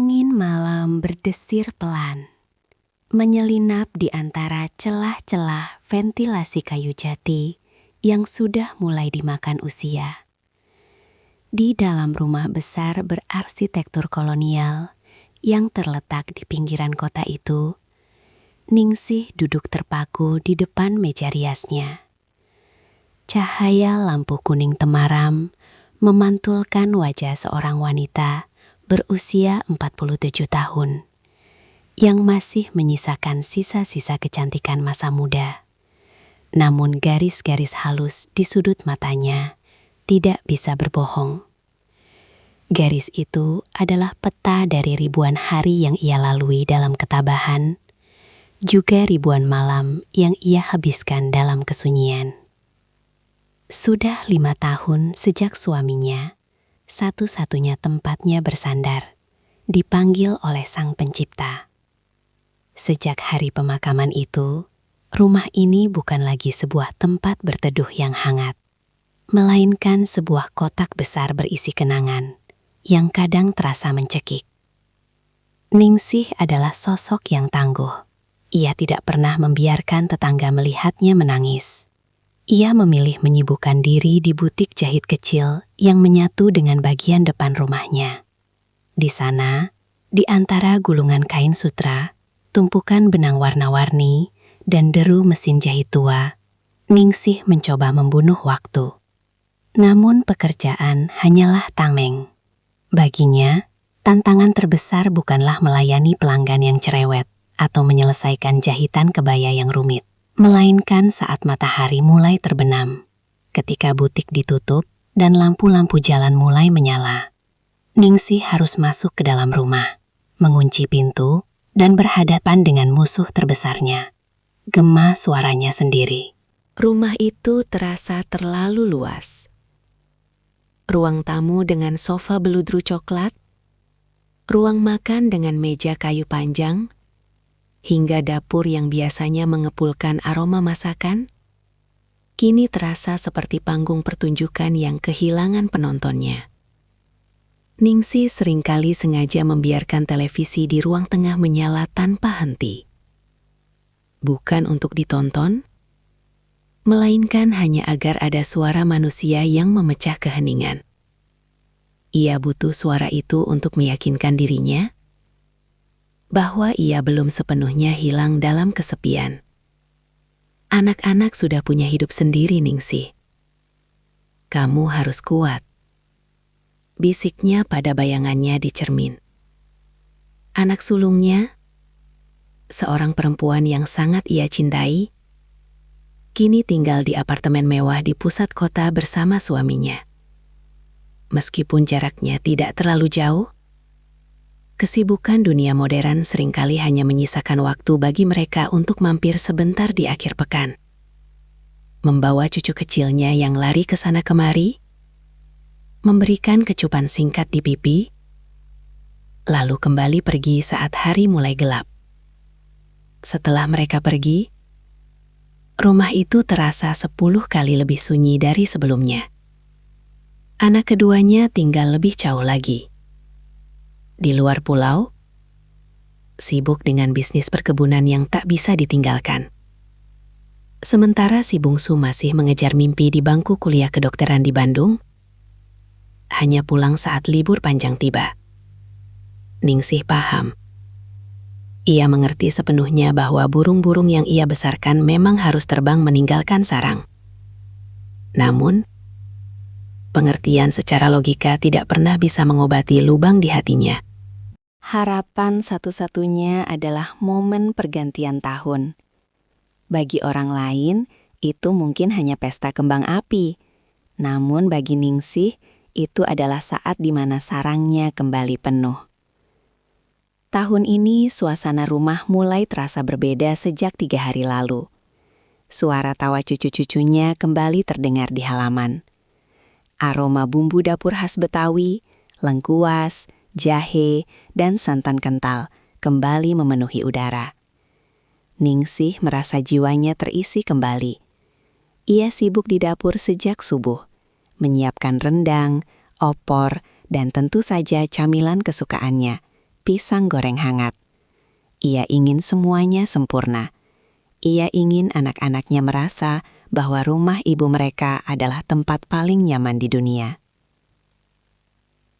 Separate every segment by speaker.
Speaker 1: Angin malam berdesir pelan, menyelinap di antara celah-celah ventilasi kayu jati yang sudah mulai dimakan usia. Di dalam rumah besar berarsitektur kolonial yang terletak di pinggiran kota itu, Ningsih duduk terpaku di depan meja riasnya. Cahaya lampu kuning temaram memantulkan wajah seorang wanita berusia 47 tahun yang masih menyisakan sisa-sisa kecantikan masa muda. Namun garis-garis halus di sudut matanya tidak bisa berbohong. Garis itu adalah peta dari ribuan hari yang ia lalui dalam ketabahan, juga ribuan malam yang ia habiskan dalam kesunyian. Sudah 5 tahun sejak suaminya, satu-satunya tempatnya bersandar, dipanggil oleh Sang Pencipta. Sejak hari pemakaman itu, rumah ini bukan lagi sebuah tempat berteduh yang hangat, melainkan sebuah kotak besar berisi kenangan yang kadang terasa mencekik. Ningsih adalah sosok yang tangguh. Ia tidak pernah membiarkan tetangga melihatnya menangis. Ia memilih menyibukkan diri di butik jahit kecil yang menyatu dengan bagian depan rumahnya. Di sana, di antara gulungan kain sutra, tumpukan benang warna-warni, dan deru mesin jahit tua, Ningsih mencoba membunuh waktu. Namun pekerjaan hanyalah tameng. Baginya, tantangan terbesar bukanlah melayani pelanggan yang cerewet atau menyelesaikan jahitan kebaya yang rumit, melainkan saat matahari mulai terbenam, ketika butik ditutup dan lampu-lampu jalan mulai menyala. Ningsih harus masuk ke dalam rumah, mengunci pintu, dan berhadapan dengan musuh terbesarnya. Gema suaranya sendiri. Rumah itu terasa terlalu luas. Ruang tamu dengan sofa beludru coklat, ruang makan dengan meja kayu panjang, hingga dapur yang biasanya mengepulkan aroma masakan, kini terasa seperti panggung pertunjukan yang kehilangan penontonnya. Ningsih seringkali sengaja membiarkan televisi di ruang tengah menyala tanpa henti. Bukan untuk ditonton, melainkan hanya agar ada suara manusia yang memecah keheningan. Ia butuh suara itu untuk meyakinkan dirinya bahwa ia belum sepenuhnya hilang dalam kesepian. Anak-anak sudah punya hidup sendiri, Ningsih. Kamu harus kuat, bisiknya pada bayangannya di cermin. Anak sulungnya, seorang perempuan yang sangat ia cintai, kini tinggal di apartemen mewah di pusat kota bersama suaminya. Meskipun jaraknya tidak terlalu jauh, kesibukan dunia modern seringkali hanya menyisakan waktu bagi mereka untuk mampir sebentar di akhir pekan. Membawa cucu kecilnya yang lari ke sana kemari, memberikan kecupan singkat di pipi, lalu kembali pergi saat hari mulai gelap. Setelah mereka pergi, rumah itu terasa 10 kali lebih sunyi dari sebelumnya. Anak keduanya tinggal lebih jauh lagi. Di luar pulau, sibuk dengan bisnis perkebunan yang tak bisa ditinggalkan. Sementara si bungsu masih mengejar mimpi di bangku kuliah kedokteran di Bandung, hanya pulang saat libur panjang tiba. Ningsih paham. Ia mengerti sepenuhnya bahwa burung-burung yang ia besarkan memang harus terbang meninggalkan sarang. Namun, pengertian secara logika tidak pernah bisa mengobati lubang di hatinya. Harapan satu-satunya adalah momen pergantian tahun. Bagi orang lain, itu mungkin hanya pesta kembang api. Namun bagi Ningsih, itu adalah saat di mana sarangnya kembali penuh. Tahun ini suasana rumah mulai terasa berbeda sejak 3 hari lalu. Suara tawa cucu-cucunya kembali terdengar di halaman. Aroma bumbu dapur khas Betawi, lengkuas, jahe, dan santan kental kembali memenuhi udara. Ningsih merasa jiwanya terisi kembali. Ia sibuk di dapur sejak subuh, menyiapkan rendang, opor, dan tentu saja camilan kesukaannya, pisang goreng hangat. Ia ingin semuanya sempurna. Ia ingin anak-anaknya merasa bahwa rumah ibu mereka adalah tempat paling nyaman di dunia.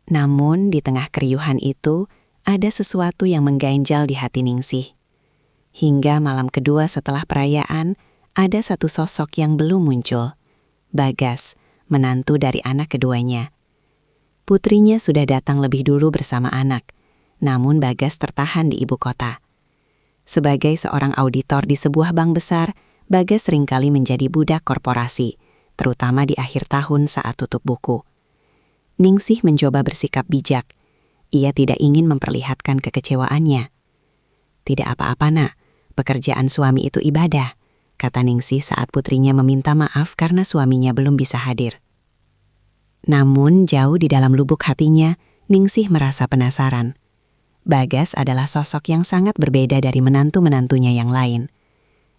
Speaker 1: Namun di tengah keriuhan itu, ada sesuatu yang mengganjal di hati Ningsih. Hingga malam kedua setelah perayaan, ada satu sosok yang belum muncul. Bagas, menantu dari anak keduanya. Putrinya sudah datang lebih dulu bersama anak, namun Bagas tertahan di ibu kota. Sebagai seorang auditor di sebuah bank besar, Bagas seringkali menjadi budak korporasi, terutama di akhir tahun saat tutup buku. Ningsih mencoba bersikap bijak. Ia tidak ingin memperlihatkan kekecewaannya. "Tidak apa-apa, Nak. Pekerjaan suami itu ibadah," kata Ningsih saat putrinya meminta maaf karena suaminya belum bisa hadir. Namun jauh di dalam lubuk hatinya, Ningsih merasa penasaran. Bagas adalah sosok yang sangat berbeda dari menantu-menantunya yang lain.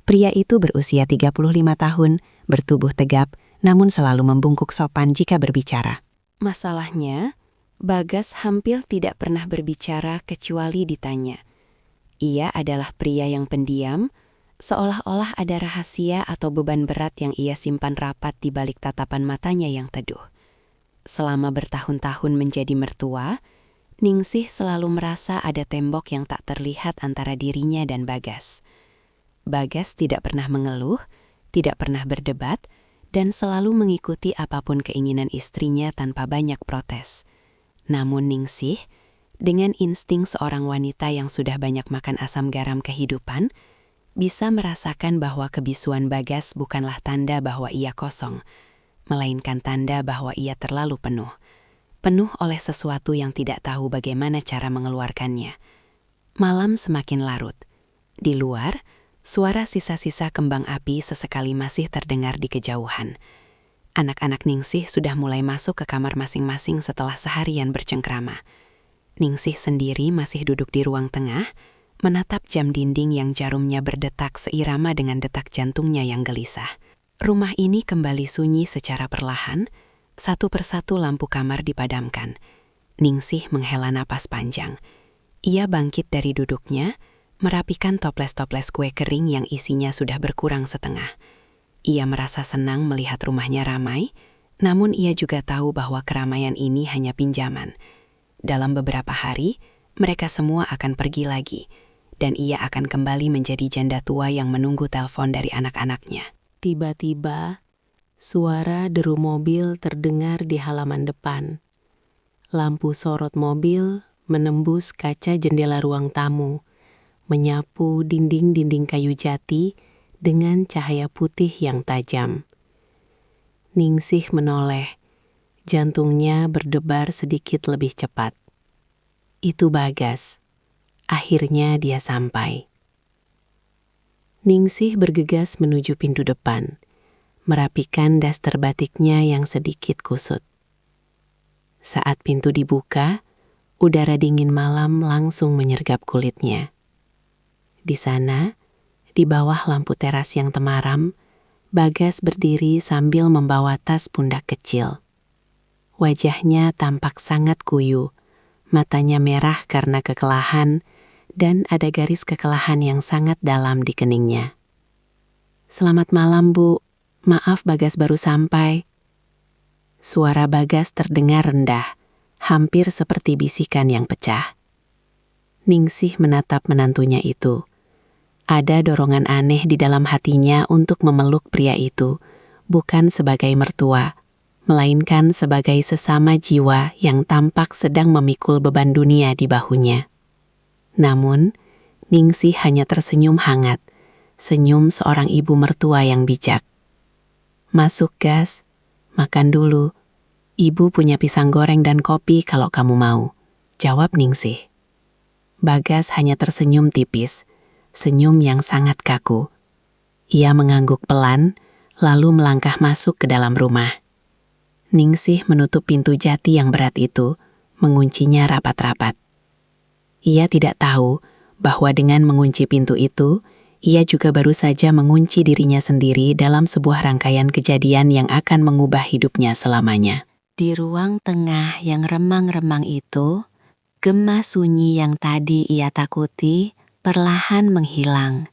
Speaker 1: Pria itu berusia 35 tahun, bertubuh tegap, namun selalu membungkuk sopan jika berbicara. Masalahnya, Bagas hampir tidak pernah berbicara kecuali ditanya. Ia adalah pria yang pendiam, seolah-olah ada rahasia atau beban berat yang ia simpan rapat di balik tatapan matanya yang teduh. Selama bertahun-tahun menjadi mertua, Ningsih selalu merasa ada tembok yang tak terlihat antara dirinya dan Bagas. Bagas tidak pernah mengeluh, tidak pernah berdebat, dan selalu mengikuti apapun keinginan istrinya tanpa banyak protes. Namun Ningsih, dengan insting seorang wanita yang sudah banyak makan asam garam kehidupan, bisa merasakan bahwa kebisuan Bagas bukanlah tanda bahwa ia kosong, melainkan tanda bahwa ia terlalu penuh. Penuh oleh sesuatu yang tidak tahu bagaimana cara mengeluarkannya. Malam semakin larut. Di luar, suara sisa-sisa kembang api sesekali masih terdengar di kejauhan. Anak-anak Ningsih sudah mulai masuk ke kamar masing-masing setelah seharian bercengkrama. Ningsih sendiri masih duduk di ruang tengah, menatap jam dinding yang jarumnya berdetak seirama dengan detak jantungnya yang gelisah. Rumah ini kembali sunyi secara perlahan, satu persatu lampu kamar dipadamkan. Ningsih menghela napas panjang. Ia bangkit dari duduknya, merapikan toples-toples kue kering yang isinya sudah berkurang setengah. Ia merasa senang melihat rumahnya ramai, namun ia juga tahu bahwa keramaian ini hanya pinjaman. Dalam beberapa hari, mereka semua akan pergi lagi, dan ia akan kembali menjadi janda tua yang menunggu telepon dari anak-anaknya. Tiba-tiba, suara deru mobil terdengar di halaman depan. Lampu sorot mobil menembus kaca jendela ruang tamu, menyapu dinding-dinding kayu jati dengan cahaya putih yang tajam. Ningsih menoleh, jantungnya berdebar sedikit lebih cepat. Itu Bagas. Akhirnya dia sampai. Ningsih bergegas menuju pintu depan, merapikan daster batiknya yang sedikit kusut. Saat pintu dibuka, udara dingin malam langsung menyergap kulitnya. Di sana, di bawah lampu teras yang temaram, Bagas berdiri sambil membawa tas pundak kecil. Wajahnya tampak sangat kuyu, matanya merah karena kekelahan, dan ada garis kekelahan yang sangat dalam di keningnya. "Selamat malam, Bu. Maaf Bagas baru sampai." Suara Bagas terdengar rendah, hampir seperti bisikan yang pecah. Ningsih menatap menantunya itu. Ada dorongan aneh di dalam hatinya untuk memeluk pria itu, bukan sebagai mertua, melainkan sebagai sesama jiwa yang tampak sedang memikul beban dunia di bahunya. Namun, Ningsih hanya tersenyum hangat, senyum seorang ibu mertua yang bijak. "Masuk, Gas. Makan dulu. Ibu punya pisang goreng dan kopi kalau kamu mau," jawab Ningsih. Bagas hanya tersenyum tipis, senyum yang sangat kaku. Ia mengangguk pelan, lalu melangkah masuk ke dalam rumah. Ningsih menutup pintu jati yang berat itu, menguncinya rapat-rapat. Ia tidak tahu bahwa dengan mengunci pintu itu, ia juga baru saja mengunci dirinya sendiri dalam sebuah rangkaian kejadian yang akan mengubah hidupnya selamanya. Di ruang tengah yang remang-remang itu, Gema sunyi yang tadi ia takuti perlahan menghilang,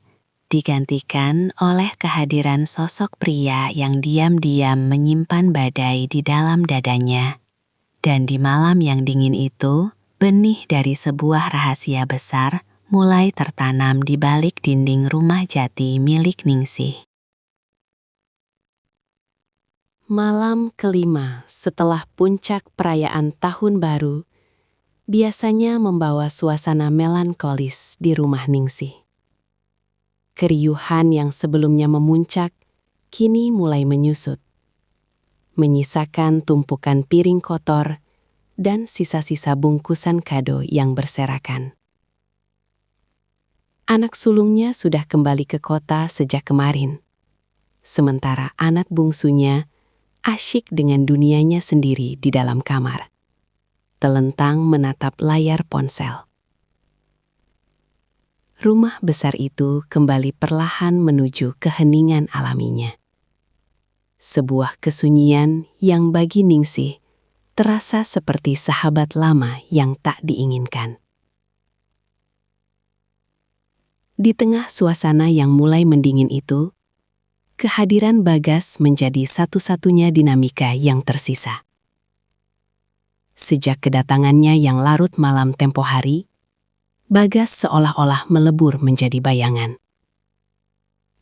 Speaker 1: digantikan oleh kehadiran sosok pria yang diam-diam menyimpan badai di dalam dadanya. Dan di malam yang dingin itu, benih dari sebuah rahasia besar mulai tertanam di balik dinding rumah jati milik Ningsih. Malam kelima setelah puncak perayaan Tahun Baru, biasanya membawa suasana melankolis di rumah Ningsih. Keriuhan yang sebelumnya memuncak, kini mulai menyusut, menyisakan tumpukan piring kotor dan sisa-sisa bungkusan kado yang berserakan. Anak sulungnya sudah kembali ke kota sejak kemarin, sementara anak bungsunya asyik dengan dunianya sendiri di dalam kamar, telentang menatap layar ponsel. Rumah besar itu kembali perlahan menuju keheningan alaminya. Sebuah kesunyian yang bagi Ningsih terasa seperti sahabat lama yang tak diinginkan. Di tengah suasana yang mulai mendingin itu, kehadiran Bagas menjadi satu-satunya dinamika yang tersisa. Sejak kedatangannya yang larut malam tempo hari, Bagas seolah-olah melebur menjadi bayangan.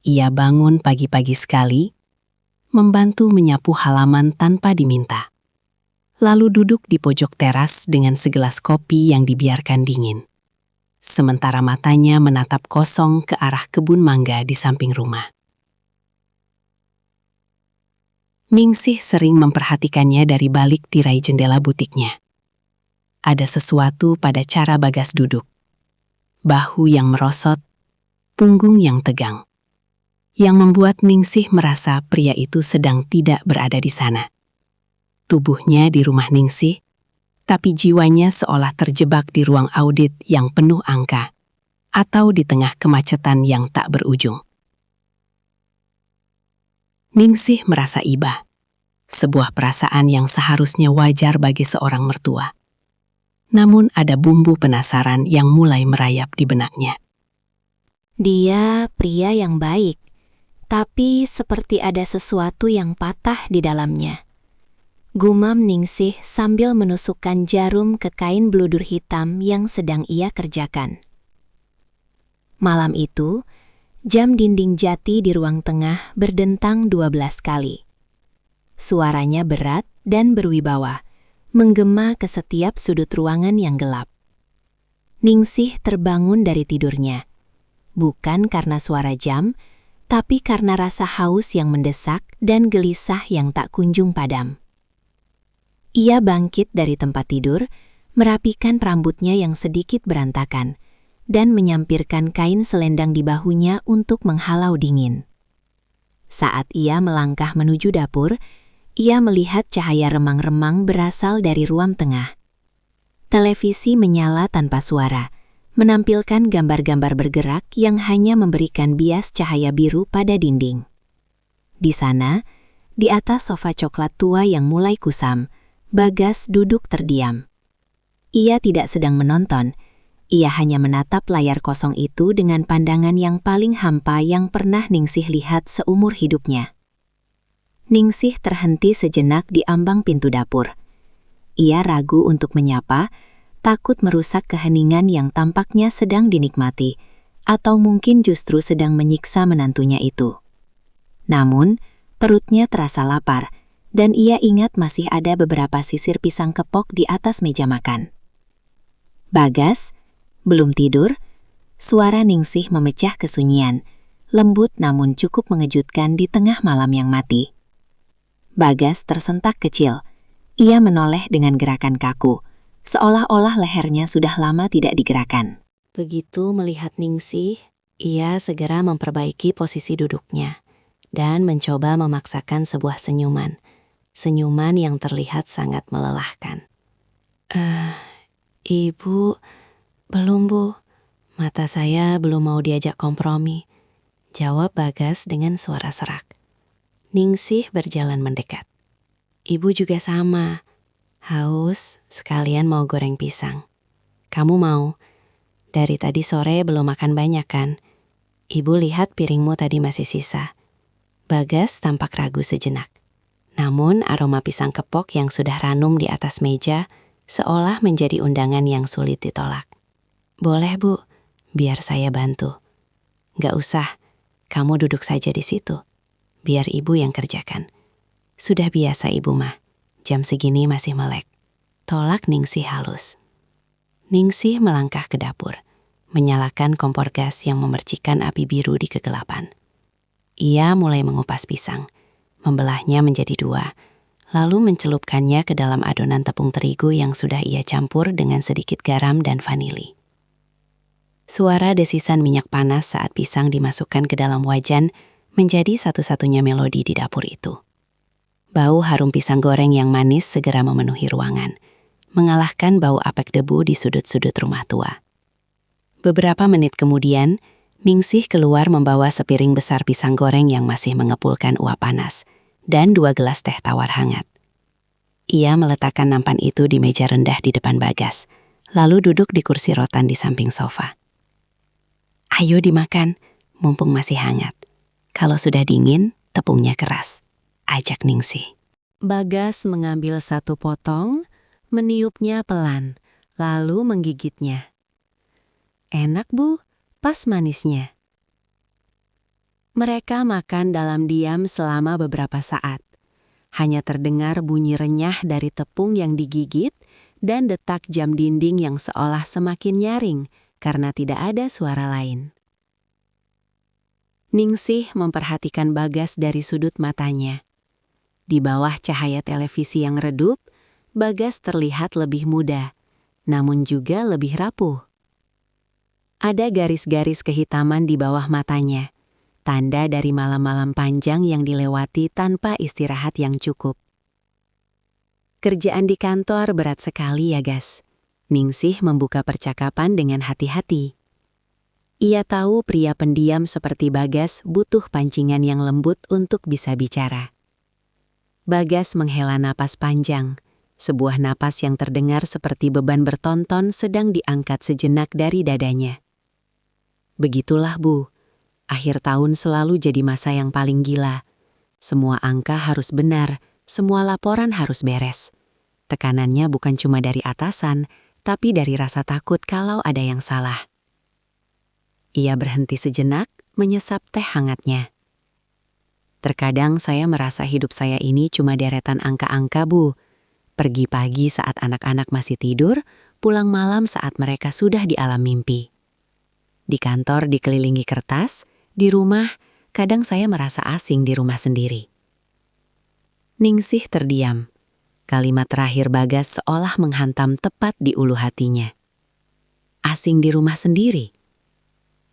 Speaker 1: Ia bangun pagi-pagi sekali, membantu menyapu halaman tanpa diminta. Lalu duduk di pojok teras dengan segelas kopi yang dibiarkan dingin. Sementara matanya menatap kosong ke arah kebun mangga di samping rumah. Ningsih sering memperhatikannya dari balik tirai jendela butiknya. Ada sesuatu pada cara Bagas duduk. Bahu yang merosot, punggung yang tegang, yang membuat Ningsih merasa pria itu sedang tidak berada di sana. Tubuhnya di rumah Ningsih, tapi jiwanya seolah terjebak di ruang audit yang penuh angka, atau di tengah kemacetan yang tak berujung. Ningsih merasa iba, sebuah perasaan yang seharusnya wajar bagi seorang mertua. Namun ada bumbu penasaran yang mulai merayap di benaknya.
Speaker 2: Dia pria yang baik, tapi seperti ada sesuatu yang patah di dalamnya. Gumam Ningsih sambil menusukkan jarum ke kain bludur hitam yang sedang ia kerjakan. Malam itu, jam dinding jati di ruang tengah berdentang 12 kali. Suaranya berat dan berwibawa, menggema ke setiap sudut ruangan yang gelap. Ningsih terbangun dari tidurnya, bukan karena suara jam, tapi karena rasa haus yang mendesak dan gelisah yang tak kunjung padam. Ia bangkit dari tempat tidur, merapikan rambutnya yang sedikit berantakan, dan menyampirkan kain selendang di bahunya untuk menghalau dingin. Saat ia melangkah menuju dapur, ia melihat cahaya remang-remang berasal dari ruang tengah. Televisi menyala tanpa suara, menampilkan gambar-gambar bergerak yang hanya memberikan bias cahaya biru pada dinding. Di sana, di atas sofa coklat tua yang mulai kusam, Bagas duduk terdiam. Ia tidak sedang menonton, ia hanya menatap layar kosong itu dengan pandangan yang paling hampa yang pernah Ningsih lihat seumur hidupnya. Ningsih terhenti sejenak di ambang pintu dapur. Ia ragu untuk menyapa, takut merusak keheningan yang tampaknya sedang dinikmati, atau mungkin justru sedang menyiksa menantunya itu. Namun, perutnya terasa lapar, dan ia ingat masih ada beberapa sisir pisang kepok di atas meja makan. Bagas, belum tidur? Suara Ningsih memecah kesunyian, lembut namun cukup mengejutkan di tengah malam yang mati. Bagas tersentak kecil. Ia menoleh dengan gerakan kaku, seolah-olah lehernya sudah lama tidak digerakkan.
Speaker 1: Begitu melihat Ningsih, ia segera memperbaiki posisi duduknya dan mencoba memaksakan sebuah senyuman. Senyuman yang terlihat sangat melelahkan. Ibu, belum Bu. Mata saya belum mau diajak kompromi, jawab Bagas dengan suara serak. Ningsih berjalan mendekat. Ibu juga sama, haus sekalian mau goreng pisang. Kamu mau? Dari tadi sore belum makan banyak kan? Ibu lihat piringmu tadi masih sisa. Bagas tampak ragu sejenak. Namun aroma pisang kepok yang sudah ranum di atas meja seolah menjadi undangan yang sulit ditolak. Boleh Bu, biar saya bantu. Gak usah, kamu duduk saja di situ. Biar ibu yang kerjakan. Sudah biasa ibu mah, jam segini masih melek. Tolak Ningsih halus. Ningsih melangkah ke dapur, menyalakan kompor gas yang memercikan api biru di kegelapan. Ia mulai mengupas pisang, membelahnya menjadi 2, lalu mencelupkannya ke dalam adonan tepung terigu yang sudah ia campur dengan sedikit garam dan vanili. Suara desisan minyak panas saat pisang dimasukkan ke dalam wajan menjadi satu-satunya melodi di dapur itu. Bau harum pisang goreng yang manis segera memenuhi ruangan, mengalahkan bau apek debu di sudut-sudut rumah tua. Beberapa menit kemudian, Ningsih keluar membawa sepiring besar pisang goreng yang masih mengepulkan uap panas, dan 2 gelas teh tawar hangat. Ia meletakkan nampan itu di meja rendah di depan Bagas, lalu duduk di kursi rotan di samping sofa. Ayo dimakan, mumpung masih hangat. Kalau sudah dingin, tepungnya keras, ajak Ningsih. Bagas mengambil 1 potong, meniupnya pelan, lalu menggigitnya. Enak Bu, pas manisnya. Mereka makan dalam diam selama beberapa saat. Hanya terdengar bunyi renyah dari tepung yang digigit dan detak jam dinding yang seolah semakin nyaring karena tidak ada suara lain. Ningsih memperhatikan Bagas dari sudut matanya. Di bawah cahaya televisi yang redup, Bagas terlihat lebih muda, namun juga lebih rapuh. Ada garis-garis kehitaman di bawah matanya, tanda dari malam-malam panjang yang dilewati tanpa istirahat yang cukup. Kerjaan di kantor berat sekali ya, Gas. Ningsih membuka percakapan dengan hati-hati. Ia tahu pria pendiam seperti Bagas butuh pancingan yang lembut untuk bisa bicara. Bagas menghela napas panjang, sebuah napas yang terdengar seperti beban bertonton sedang diangkat sejenak dari dadanya. Begitulah Bu, akhir tahun selalu jadi masa yang paling gila. Semua angka harus benar, semua laporan harus beres. Tekanannya bukan cuma dari atasan, tapi dari rasa takut kalau ada yang salah. Ia berhenti sejenak, menyesap teh hangatnya. Terkadang saya merasa hidup saya ini cuma deretan angka-angka Bu. Pergi pagi saat anak-anak masih tidur, pulang malam saat mereka sudah di alam mimpi. Di kantor dikelilingi kertas, di rumah kadang saya merasa asing di rumah sendiri. Ningsih terdiam. Kalimat terakhir Bagas seolah menghantam tepat di ulu hatinya. Asing di rumah sendiri?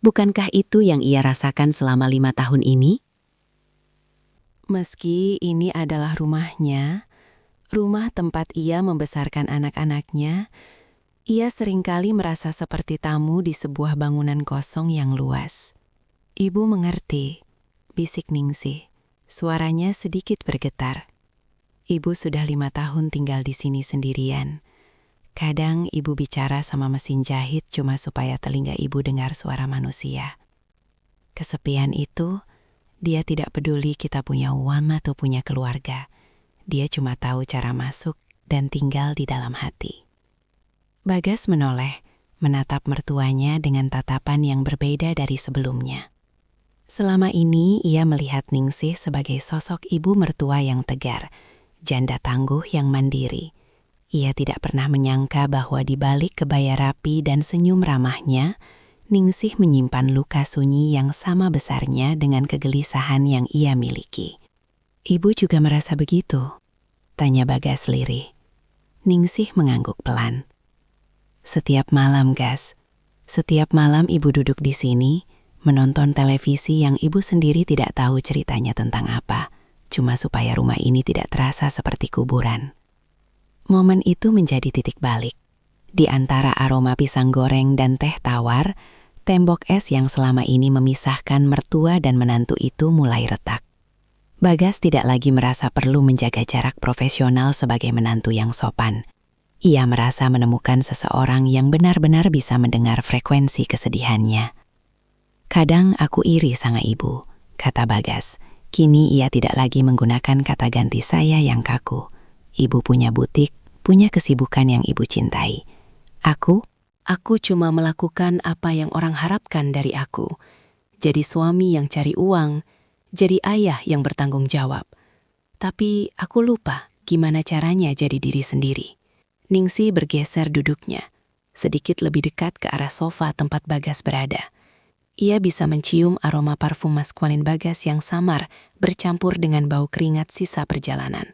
Speaker 1: Bukankah itu yang ia rasakan selama 5 tahun ini? Meski ini adalah rumahnya, rumah tempat ia membesarkan anak-anaknya, ia seringkali merasa seperti tamu di sebuah bangunan kosong yang luas. Ibu mengerti, bisik Ningsih. Suaranya sedikit bergetar. Ibu sudah 5 tahun tinggal di sini sendirian. Kadang ibu bicara sama mesin jahit cuma supaya telinga ibu dengar suara manusia. Kesepian itu, dia tidak peduli kita punya uang atau punya keluarga. Dia cuma tahu cara masuk dan tinggal di dalam hati. Bagas menoleh, menatap mertuanya dengan tatapan yang berbeda dari sebelumnya. Selama ini ia melihat Ningsih sebagai sosok ibu mertua yang tegar, janda tangguh yang mandiri. Ia tidak pernah menyangka bahwa di balik kebaya rapi dan senyum ramahnya, Ningsih menyimpan luka sunyi yang sama besarnya dengan kegelisahan yang ia miliki. Ibu juga merasa begitu? Tanya Bagas lirih. Ningsih mengangguk pelan. Setiap malam, Gas. Setiap malam ibu duduk di sini, menonton televisi yang ibu sendiri tidak tahu ceritanya tentang apa, cuma supaya rumah ini tidak terasa seperti kuburan. Momen itu menjadi titik balik. Di antara aroma pisang goreng dan teh tawar, tembok es yang selama ini memisahkan mertua dan menantu itu mulai retak. Bagas tidak lagi merasa perlu menjaga jarak profesional sebagai menantu yang sopan. Ia merasa menemukan seseorang yang benar-benar bisa mendengar frekuensi kesedihannya. Kadang aku iri sama ibu, kata Bagas. Kini ia tidak lagi menggunakan kata ganti saya yang kaku. Ibu punya butik, punya kesibukan yang ibu cintai. Aku cuma melakukan apa yang orang harapkan dari aku. Jadi suami yang cari uang, jadi ayah yang bertanggung jawab. Tapi aku lupa gimana caranya jadi diri sendiri. Ningsih bergeser duduknya, sedikit lebih dekat ke arah sofa tempat Bagas berada. Ia bisa mencium aroma parfum maskulin Bagas yang samar bercampur dengan bau keringat sisa perjalanan.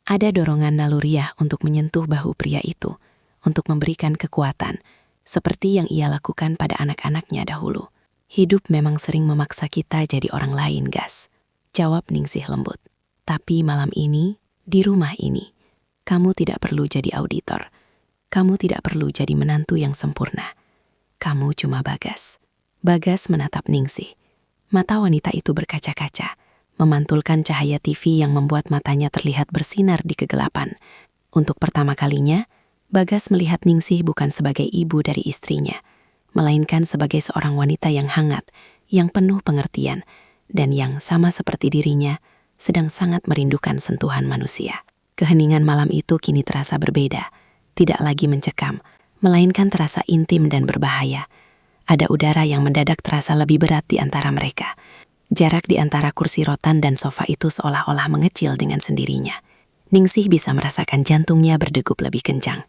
Speaker 1: Ada dorongan naluriah untuk menyentuh bahu pria itu, untuk memberikan kekuatan, seperti yang ia lakukan pada anak-anaknya dahulu. Hidup memang sering memaksa kita jadi orang lain, Gas, jawab Ningsih lembut. Tapi malam ini, di rumah ini, kamu tidak perlu jadi auditor. Kamu tidak perlu jadi menantu yang sempurna. Kamu cuma Bagas. Bagas menatap Ningsih. Mata wanita itu berkaca-kaca, memantulkan cahaya TV yang membuat matanya terlihat bersinar di kegelapan. Untuk pertama kalinya, Bagas melihat Ningsih bukan sebagai ibu dari istrinya, melainkan sebagai seorang wanita yang hangat, yang penuh pengertian, dan yang sama seperti dirinya, sedang sangat merindukan sentuhan manusia. Keheningan malam itu kini terasa berbeda, tidak lagi mencekam, melainkan terasa intim dan berbahaya. Ada udara yang mendadak terasa lebih berat di antara mereka. Jarak di antara kursi rotan dan sofa itu seolah-olah mengecil dengan sendirinya. Ningsih bisa merasakan jantungnya berdegup lebih kencang.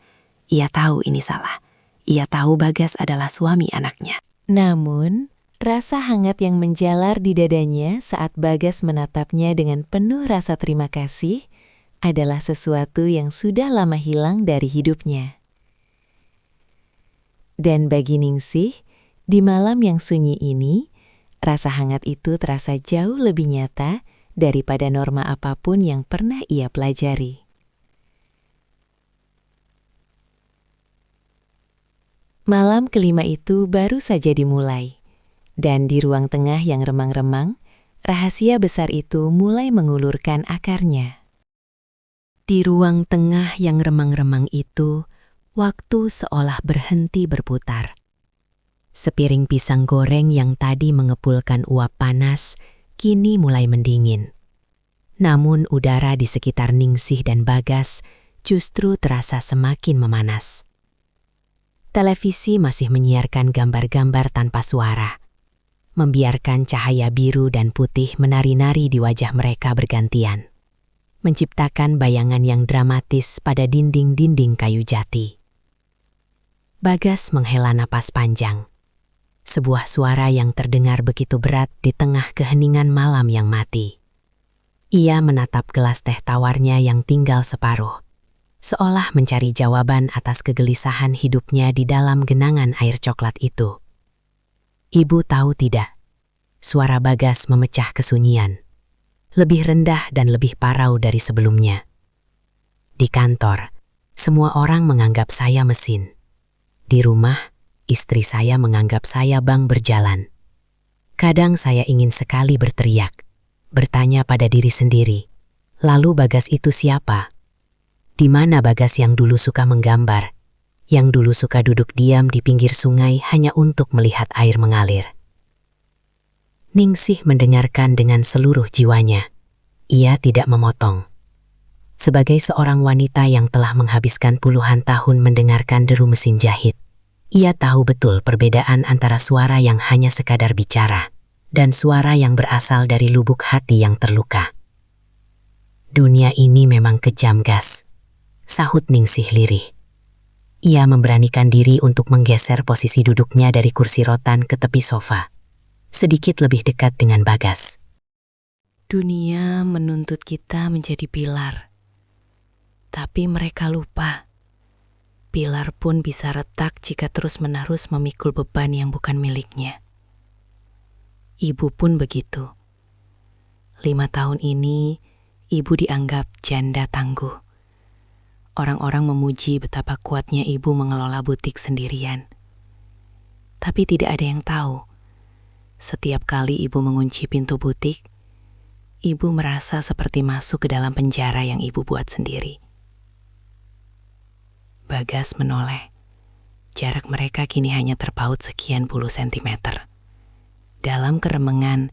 Speaker 1: Ia tahu ini salah. Ia tahu Bagas adalah suami anaknya.
Speaker 2: Namun, rasa hangat yang menjalar di dadanya saat Bagas menatapnya dengan penuh rasa terima kasih adalah sesuatu yang sudah lama hilang dari hidupnya. Dan bagi Ningsih, di malam yang sunyi ini, rasa hangat itu terasa jauh lebih nyata daripada norma apapun yang pernah ia pelajari. Malam kelima itu baru saja dimulai, dan di ruang tengah yang remang-remang, rahasia besar itu mulai mengulurkan akarnya. Di ruang tengah yang remang-remang itu, waktu seolah berhenti berputar. Sepiring pisang goreng yang tadi mengepulkan uap panas, kini mulai mendingin. Namun udara di sekitar Ningsih dan Bagas justru terasa semakin memanas. Televisi masih menyiarkan gambar-gambar tanpa suara, membiarkan cahaya biru dan putih menari-nari di wajah mereka bergantian, menciptakan bayangan yang dramatis pada dinding-dinding kayu jati. Bagas menghela napas panjang. Sebuah suara yang terdengar begitu berat di tengah keheningan malam yang mati. Ia menatap gelas teh tawarnya yang tinggal separuh, seolah mencari jawaban atas kegelisahan hidupnya di dalam genangan air coklat itu. Ibu tahu tidak, suara Bagas memecah kesunyian, lebih rendah dan lebih parau dari sebelumnya. Di kantor, semua orang menganggap saya mesin. Di rumah, istri saya menganggap saya bank berjalan. Kadang saya ingin sekali berteriak, bertanya pada diri sendiri, lalu Bagas itu siapa? Di mana Bagas yang dulu suka menggambar, yang dulu suka duduk diam di pinggir sungai hanya untuk melihat air mengalir? Ningsih mendengarkan dengan seluruh jiwanya. Ia tidak memotong. Sebagai seorang wanita yang telah menghabiskan puluhan tahun mendengarkan deru mesin jahit, ia tahu betul perbedaan antara suara yang hanya sekadar bicara dan suara yang berasal dari lubuk hati yang terluka. Dunia ini memang kejam, Gas, sahut Ningsih lirih. Ia memberanikan diri untuk menggeser posisi duduknya dari kursi rotan ke tepi sofa, sedikit lebih dekat dengan Bagas.
Speaker 1: Dunia menuntut kita menjadi pilar, tapi mereka lupa. Pilar pun bisa retak jika terus-menerus memikul beban yang bukan miliknya. Ibu pun begitu. 5 tahun ini, ibu dianggap janda tangguh. Orang-orang memuji betapa kuatnya ibu mengelola butik sendirian. Tapi tidak ada yang tahu, setiap kali ibu mengunci pintu butik, ibu merasa seperti masuk ke dalam penjara yang ibu buat sendiri.
Speaker 3: Bagas menoleh. Jarak mereka kini hanya terpaut sekian puluh sentimeter. Dalam keremengan,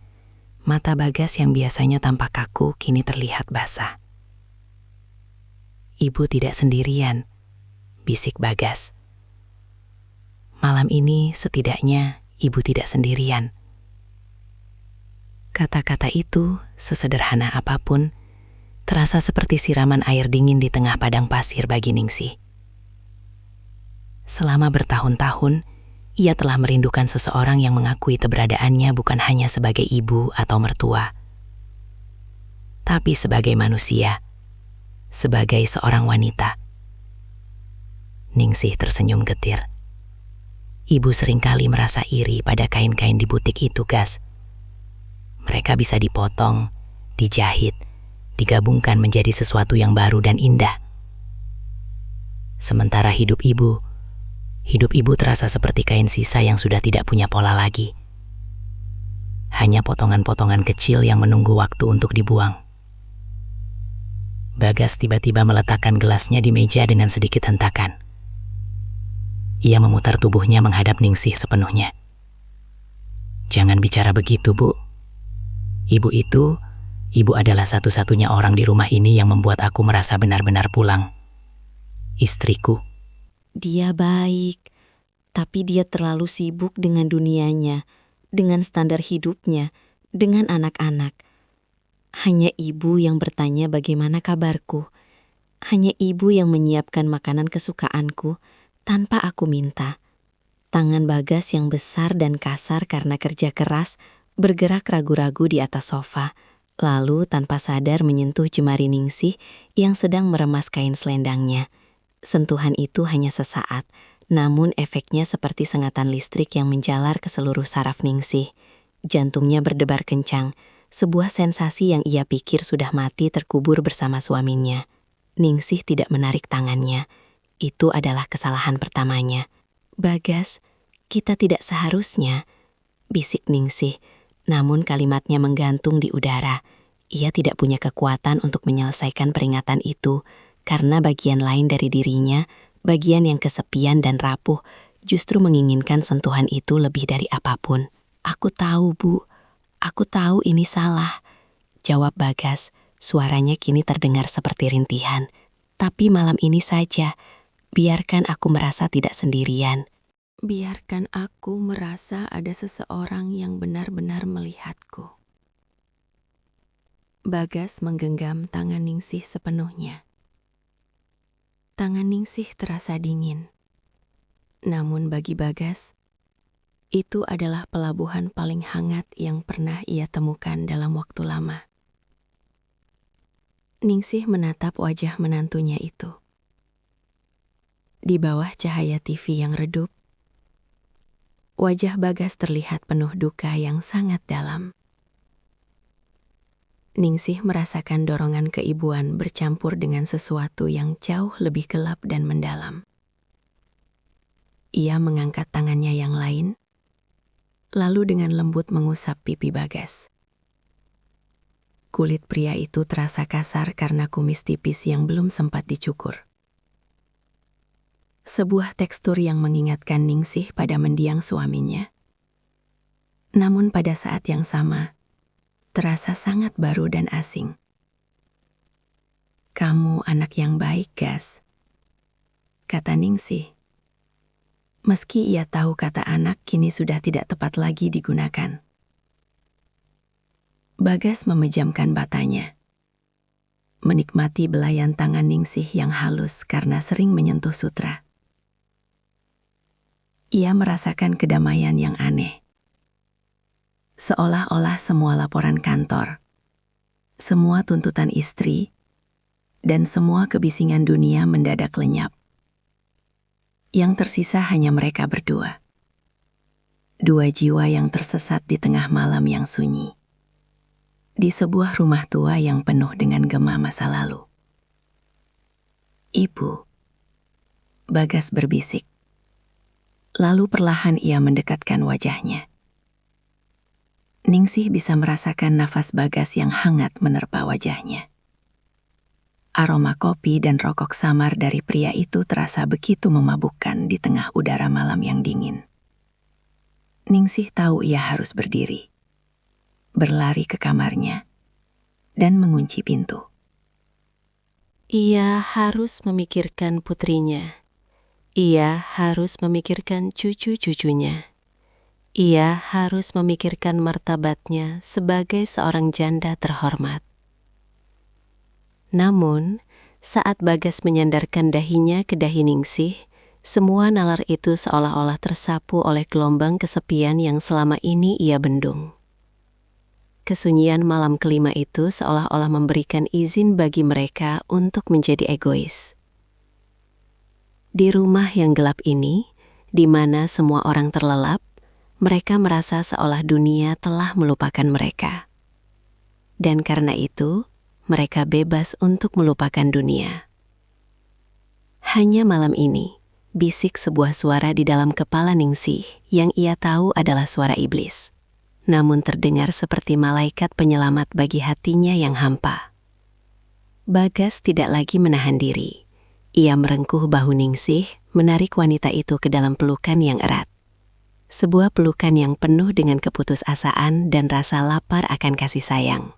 Speaker 3: mata Bagas yang biasanya tampak kaku kini terlihat basah. "Ibu tidak sendirian," bisik Bagas. "Malam ini setidaknya ibu tidak sendirian." Kata-kata itu, sesederhana apapun, terasa seperti siraman air dingin di tengah padang pasir bagi Ningsih. Selama bertahun-tahun, ia telah merindukan seseorang yang mengakui keberadaannya bukan hanya sebagai ibu atau mertua, tapi sebagai manusia, sebagai seorang wanita. Ningsih tersenyum getir. Ibu seringkali merasa iri pada kain-kain di butik itu, Gas. Mereka bisa dipotong, dijahit, digabungkan menjadi sesuatu yang baru dan indah. Sementara hidup ibu terasa seperti kain sisa yang sudah tidak punya pola lagi. Hanya potongan-potongan kecil yang menunggu waktu untuk dibuang. Bagas tiba-tiba meletakkan gelasnya di meja dengan sedikit hentakan. Ia memutar tubuhnya menghadap Ningsih sepenuhnya. "Jangan bicara begitu, Bu. Ibu adalah satu-satunya orang di rumah ini yang membuat aku merasa benar-benar pulang. Istriku."
Speaker 4: Dia baik, tapi dia terlalu sibuk dengan dunianya, dengan standar hidupnya, dengan anak-anak. Hanya ibu yang bertanya bagaimana kabarku. Hanya ibu yang menyiapkan makanan kesukaanku tanpa aku minta. Tangan Bagas yang besar dan kasar karena kerja keras bergerak ragu-ragu di atas sofa, lalu tanpa sadar menyentuh jemari Ningsih yang sedang meremas kain selendangnya. Sentuhan itu hanya sesaat, namun efeknya seperti sengatan listrik yang menjalar ke seluruh saraf Ningsih. Jantungnya berdebar kencang, sebuah sensasi yang ia pikir sudah mati terkubur bersama suaminya. Ningsih tidak menarik tangannya. Itu adalah kesalahan pertamanya. "Bagas, kita tidak seharusnya," bisik Ningsih, namun kalimatnya menggantung di udara. Ia tidak punya kekuatan untuk menyelesaikan peringatan itu, karena bagian lain dari dirinya, bagian yang kesepian dan rapuh, justru menginginkan sentuhan itu lebih dari apapun. "Aku tahu, Bu. Aku tahu ini salah," jawab Bagas. Suaranya kini terdengar seperti rintihan. "Tapi malam ini saja, biarkan aku merasa tidak sendirian.
Speaker 1: Biarkan aku merasa ada seseorang yang benar-benar melihatku." Bagas menggenggam tangan Ningsih sepenuhnya. Tangan Ningsih terasa dingin. Namun bagi Bagas, itu adalah pelabuhan paling hangat yang pernah ia temukan dalam waktu lama. Ningsih menatap wajah menantunya itu. Di bawah cahaya TV yang redup, wajah Bagas terlihat penuh duka yang sangat dalam. Ningsih merasakan dorongan keibuan bercampur dengan sesuatu yang jauh lebih gelap dan mendalam. Ia mengangkat tangannya yang lain, lalu dengan lembut mengusap pipi Bagas. Kulit pria itu terasa kasar karena kumis tipis yang belum sempat dicukur. Sebuah tekstur yang mengingatkan Ningsih pada mendiang suaminya. Namun pada saat yang sama, terasa sangat baru dan asing. "Kamu anak yang baik, Gas," kata Ningsih. Meski ia tahu kata anak kini sudah tidak tepat lagi digunakan. Bagas memejamkan matanya, menikmati belayan tangan Ningsih yang halus karena sering menyentuh sutra. Ia merasakan kedamaian yang aneh. Seolah-olah semua laporan kantor, semua tuntutan istri, dan semua kebisingan dunia mendadak lenyap. Yang tersisa hanya mereka berdua. Dua jiwa yang tersesat di tengah malam yang sunyi. Di sebuah rumah tua yang penuh dengan gema masa lalu. "Ibu," Bagas berbisik. Lalu perlahan ia mendekatkan wajahnya. Ningsih bisa merasakan nafas Bagas yang hangat menerpa wajahnya.
Speaker 3: Aroma kopi dan rokok samar dari pria itu terasa begitu memabukkan di tengah udara malam yang dingin. Ningsih tahu ia harus berdiri, berlari ke kamarnya, dan mengunci pintu.
Speaker 2: Ia harus memikirkan putrinya. Ia harus memikirkan cucu-cucunya. Ia harus memikirkan martabatnya sebagai seorang janda terhormat. Namun, saat Bagas menyandarkan dahinya ke dahi Ningsih, semua nalar itu seolah-olah tersapu oleh gelombang kesepian yang selama ini ia bendung. Kesunyian malam kelima itu seolah-olah memberikan izin bagi mereka untuk menjadi egois. Di rumah yang gelap ini, di mana semua orang terlelap, mereka merasa seolah dunia telah melupakan mereka. Dan karena itu, mereka bebas untuk melupakan dunia. Hanya malam ini, bisik sebuah suara di dalam kepala Ningsih yang ia tahu adalah suara iblis. Namun terdengar seperti malaikat penyelamat bagi hatinya yang hampa. Bagas tidak lagi menahan diri. Ia merengkuh bahu Ningsih, menarik wanita itu ke dalam pelukan yang erat. Sebuah pelukan yang penuh dengan keputusasaan dan rasa lapar akan kasih sayang.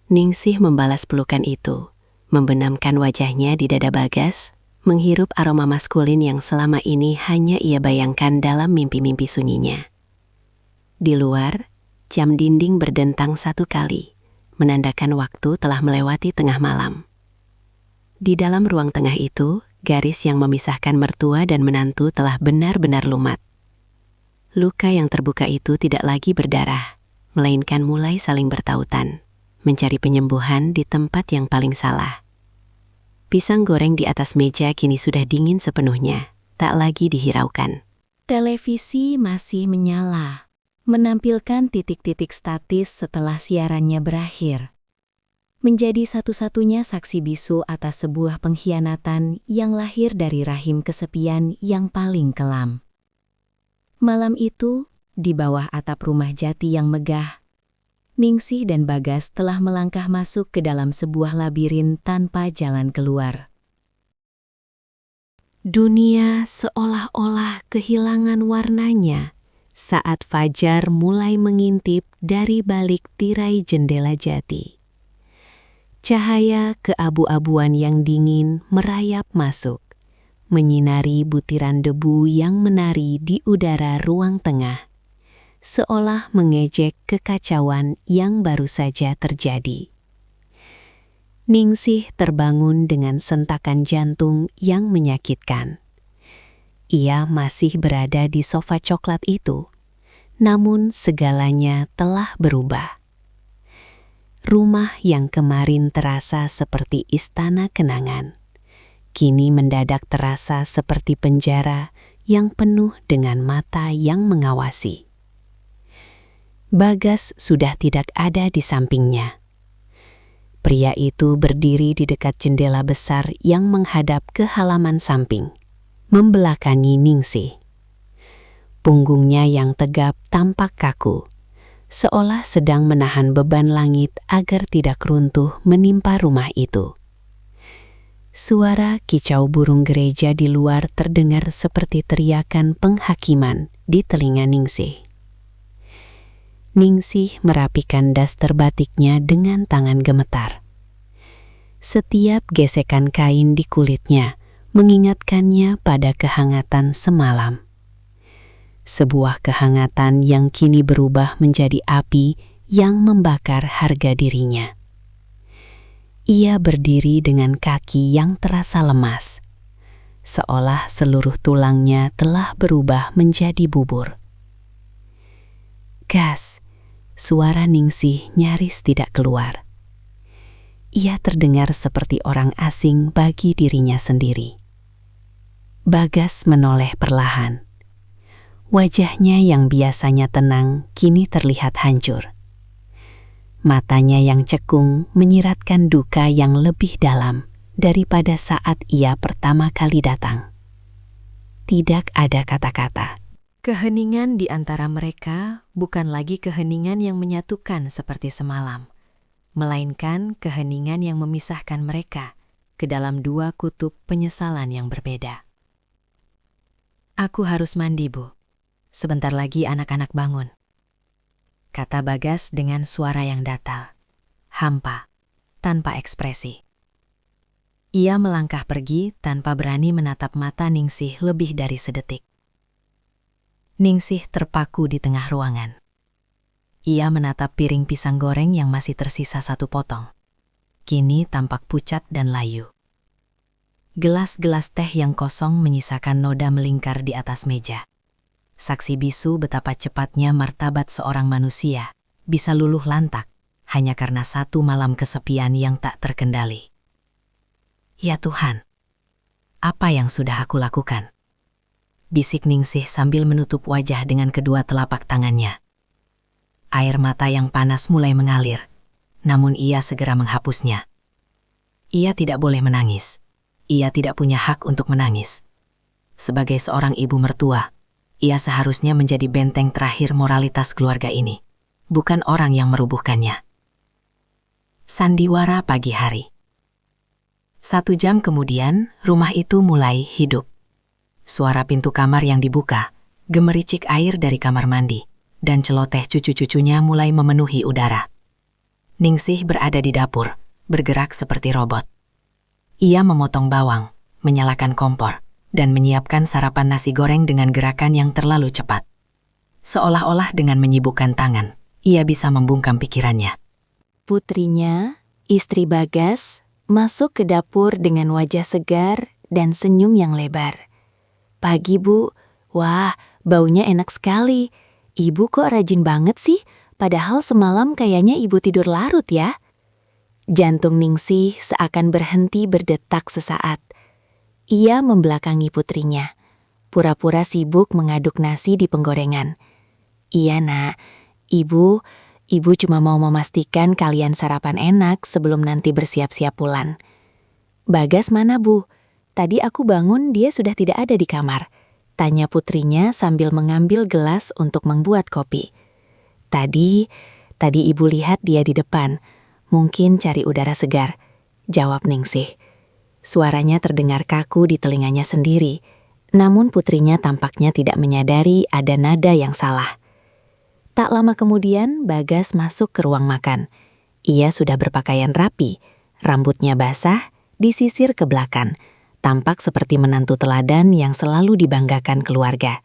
Speaker 2: Ningsih membalas pelukan itu, membenamkan wajahnya di dada Bagas, menghirup aroma maskulin yang selama ini hanya ia bayangkan dalam mimpi-mimpi sunyinya. Di luar, jam dinding berdentang 1 kali, menandakan waktu telah melewati tengah malam. Di dalam ruang tengah itu, garis yang memisahkan mertua dan menantu telah benar-benar lumat. Luka yang terbuka itu tidak lagi berdarah, melainkan mulai saling bertautan, mencari penyembuhan di tempat yang paling salah. Pisang goreng di atas meja kini sudah dingin sepenuhnya, tak lagi dihiraukan.
Speaker 1: Televisi masih menyala, menampilkan titik-titik statis setelah siarannya berakhir. Menjadi satu-satunya saksi bisu atas sebuah pengkhianatan yang lahir dari rahim kesepian yang paling kelam. Malam itu, di bawah atap rumah jati yang megah, Ningsih dan Bagas telah melangkah masuk ke dalam sebuah labirin tanpa jalan keluar. Dunia seolah-olah kehilangan warnanya saat fajar mulai mengintip dari balik tirai jendela jati. Cahaya keabu-abuan yang dingin merayap masuk, menyinari butiran debu yang menari di udara ruang tengah, seolah mengejek kekacauan yang baru saja terjadi. Ningsih terbangun dengan sentakan jantung yang menyakitkan. Ia masih berada di sofa coklat itu, namun segalanya telah berubah. Rumah yang kemarin terasa seperti istana kenangan, kini mendadak terasa seperti penjara yang penuh dengan mata yang mengawasi. Bagas sudah tidak ada di sampingnya. Pria itu berdiri di dekat jendela besar yang menghadap ke halaman samping, membelakangi Ningsih. Punggungnya yang tegap tampak kaku, seolah sedang menahan beban langit agar tidak runtuh menimpa rumah itu. Suara kicau burung gereja di luar terdengar seperti teriakan penghakiman di telinga Ningsih. Ningsih merapikan daster batiknya dengan tangan gemetar. Setiap gesekan kain di kulitnya mengingatkannya pada kehangatan semalam. Sebuah kehangatan yang kini berubah menjadi api yang membakar harga dirinya. Ia berdiri dengan kaki yang terasa lemas, seolah seluruh tulangnya telah berubah menjadi bubur. Gas! Suara Ningsih nyaris tidak keluar. Ia terdengar seperti orang asing bagi dirinya sendiri. Bagas menoleh perlahan. Wajahnya yang biasanya tenang kini terlihat hancur. Matanya yang cekung menyiratkan duka yang lebih dalam daripada saat ia pertama kali datang. Tidak ada kata-kata. Keheningan di antara mereka bukan lagi keheningan yang menyatukan seperti semalam, melainkan keheningan yang memisahkan mereka. ke dalam dua kutub penyesalan yang berbeda. "Aku harus mandi, Bu. Sebentar lagi anak-anak bangun," kata Bagas dengan suara yang datal, hampa, tanpa ekspresi. Ia melangkah pergi tanpa berani menatap mata Ningsih lebih dari sedetik. Ningsih terpaku di tengah ruangan. Ia menatap piring pisang goreng yang masih tersisa satu potong. Kini tampak pucat dan layu. Gelas-gelas teh yang kosong menyisakan noda melingkar di atas meja. Saksi bisu betapa cepatnya martabat seorang manusia bisa luluh lantak hanya karena satu malam kesepian yang tak terkendali. "Ya Tuhan, apa yang sudah aku lakukan?" bisik Ningsih sambil menutup wajah dengan kedua telapak tangannya. Air mata yang panas mulai mengalir, namun ia segera menghapusnya. Ia tidak boleh menangis. Ia tidak punya hak untuk menangis. Sebagai seorang ibu mertua, ia seharusnya menjadi benteng terakhir moralitas keluarga ini, bukan orang yang merubuhkannya. Sandiwara pagi hari. 1 jam kemudian, rumah itu mulai hidup. Suara pintu kamar yang dibuka, gemericik air dari kamar mandi, dan celoteh cucu-cucunya mulai memenuhi udara. Ningsih berada di dapur, bergerak seperti robot. Ia memotong bawang, menyalakan kompor, dan menyiapkan sarapan nasi goreng dengan gerakan yang terlalu cepat. Seolah-olah dengan menyibukkan tangan, ia bisa membungkam pikirannya.
Speaker 2: Putrinya, istri Bagas, masuk ke dapur dengan wajah segar dan senyum yang lebar. "Pagi, Bu. Wah, baunya enak sekali. Ibu kok rajin banget sih? Padahal semalam kayaknya ibu tidur larut ya." Jantung Ningsih seakan berhenti berdetak sesaat. Ia membelakangi putrinya, pura-pura sibuk mengaduk nasi di penggorengan. "Iya, Nak. Ibu cuma mau memastikan kalian sarapan enak sebelum nanti bersiap-siap pulang." "Bagas mana, Bu? Tadi aku bangun dia sudah tidak ada di kamar," tanya putrinya sambil mengambil gelas untuk membuat kopi. Tadi ibu lihat dia di depan, mungkin cari udara segar," jawab Ningsih. Suaranya terdengar kaku di telinganya sendiri, namun putrinya tampaknya tidak menyadari ada nada yang salah. Tak lama kemudian, Bagas masuk ke ruang makan. Ia sudah berpakaian rapi, rambutnya basah, disisir ke belakang, tampak seperti menantu teladan yang selalu dibanggakan keluarga.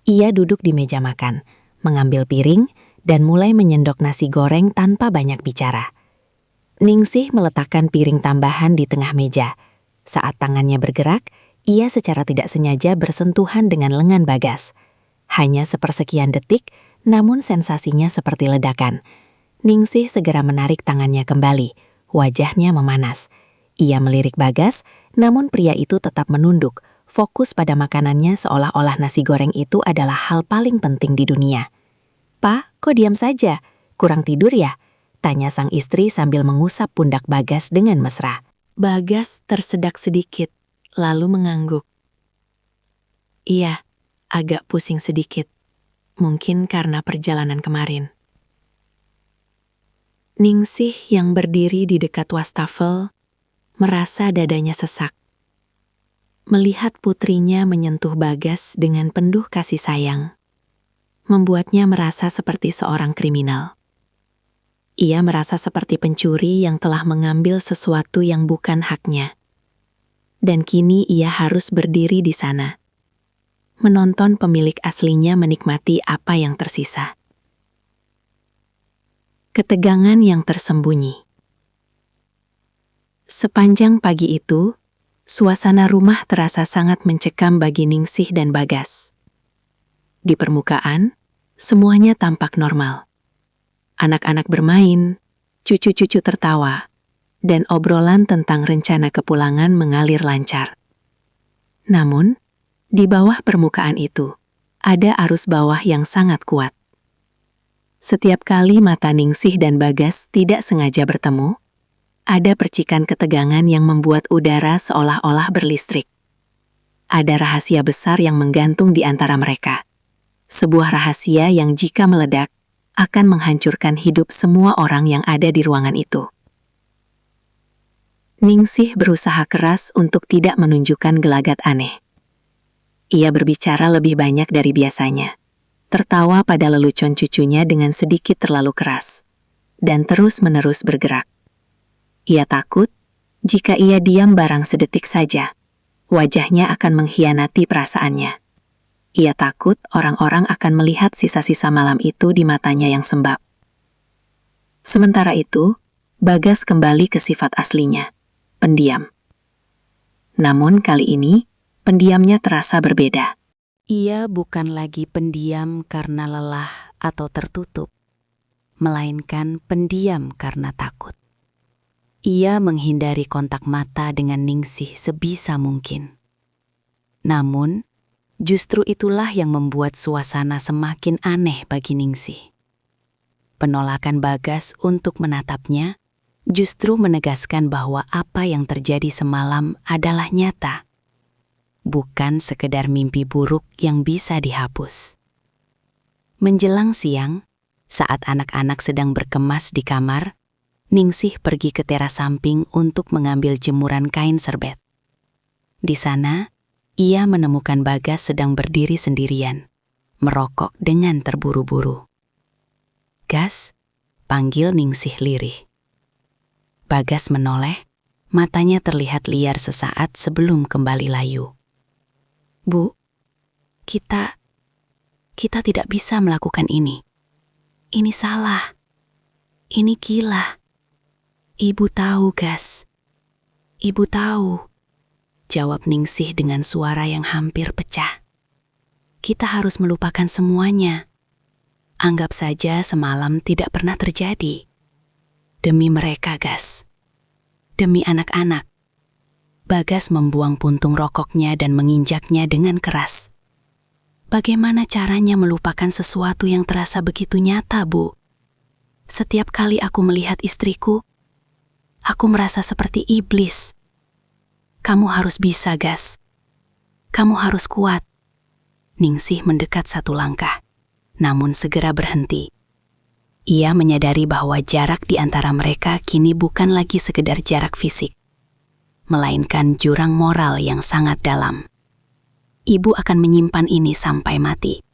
Speaker 2: Ia duduk di meja makan, mengambil piring, dan mulai menyendok nasi goreng tanpa banyak bicara. Ningsih meletakkan piring tambahan di tengah meja. Saat tangannya bergerak, ia secara tidak sengaja bersentuhan dengan lengan Bagas. Hanya sepersekian detik, namun sensasinya seperti ledakan. Ningsih segera menarik tangannya kembali, wajahnya memanas. Ia melirik Bagas, namun pria itu tetap menunduk, fokus pada makanannya seolah-olah nasi goreng itu adalah hal paling penting di dunia. "Pak, kok diam saja? Kurang tidur ya?" tanya sang istri sambil mengusap pundak Bagas dengan mesra. Bagas tersedak sedikit, lalu mengangguk. "Iya, agak pusing sedikit. Mungkin karena perjalanan kemarin." Ningsih yang berdiri di dekat wastafel merasa dadanya sesak. Melihat putrinya menyentuh Bagas dengan penuh kasih sayang, membuatnya merasa seperti seorang kriminal. Ia merasa seperti pencuri yang telah mengambil sesuatu yang bukan haknya. Dan kini ia harus berdiri di sana, menonton pemilik aslinya menikmati apa yang tersisa. Ketegangan yang tersembunyi. Sepanjang pagi itu, suasana rumah terasa sangat mencekam bagi Ningsih dan Bagas. Di permukaan, semuanya tampak normal. Anak-anak bermain, cucu-cucu tertawa, dan obrolan tentang rencana kepulangan mengalir lancar. Namun, di bawah permukaan itu, ada arus bawah yang sangat kuat. Setiap kali mata Ningsih dan Bagas tidak sengaja bertemu, ada percikan ketegangan yang membuat udara seolah-olah berlistrik. Ada rahasia besar yang menggantung di antara mereka. Sebuah rahasia yang jika meledak, akan menghancurkan hidup semua orang yang ada di ruangan itu.
Speaker 3: Ningsih berusaha keras untuk tidak menunjukkan gelagat aneh. Ia berbicara lebih banyak dari biasanya, tertawa pada lelucon cucunya dengan sedikit terlalu keras, dan terus-menerus bergerak. Ia takut, jika ia diam barang sedetik saja, wajahnya akan mengkhianati perasaannya. Ia takut orang-orang akan melihat sisa-sisa malam itu di matanya yang sembab. Sementara itu, Bagas kembali ke sifat aslinya, pendiam. Namun kali ini, pendiamnya terasa berbeda.
Speaker 1: Ia bukan lagi pendiam karena lelah atau tertutup, melainkan pendiam karena takut. Ia menghindari kontak mata dengan Ningsih sebisa mungkin. Namun, justru itulah yang membuat suasana semakin aneh bagi Ningsih. Penolakan Bagas untuk menatapnya justru menegaskan bahwa apa yang terjadi semalam adalah nyata, bukan sekedar mimpi buruk yang bisa dihapus. Menjelang siang, saat anak-anak sedang berkemas di kamar, Ningsih pergi ke teras samping untuk mengambil jemuran kain serbet. Di sana, ia menemukan Bagas sedang berdiri sendirian, merokok dengan terburu-buru. "Gas," panggil Ningsih lirih. Bagas menoleh, matanya terlihat liar sesaat sebelum kembali layu. "Bu, kita tidak bisa melakukan ini. Ini salah. Ini gila. Ibu tahu, Gas. Ibu tahu," jawab Ningsih dengan suara yang hampir pecah. "Kita harus melupakan semuanya. Anggap saja semalam tidak pernah terjadi. Demi mereka, Gas. Demi anak-anak." Bagas membuang puntung rokoknya dan menginjaknya dengan keras. "Bagaimana caranya melupakan sesuatu yang terasa begitu nyata, Bu? Setiap kali aku melihat istriku, aku merasa seperti iblis. Kamu harus bisa, Gas. Kamu harus kuat." Ningsih mendekat satu langkah, namun segera berhenti. Ia menyadari bahwa jarak di antara mereka kini bukan lagi sekedar jarak fisik, melainkan jurang moral yang sangat dalam. "Ibu akan menyimpan ini sampai mati.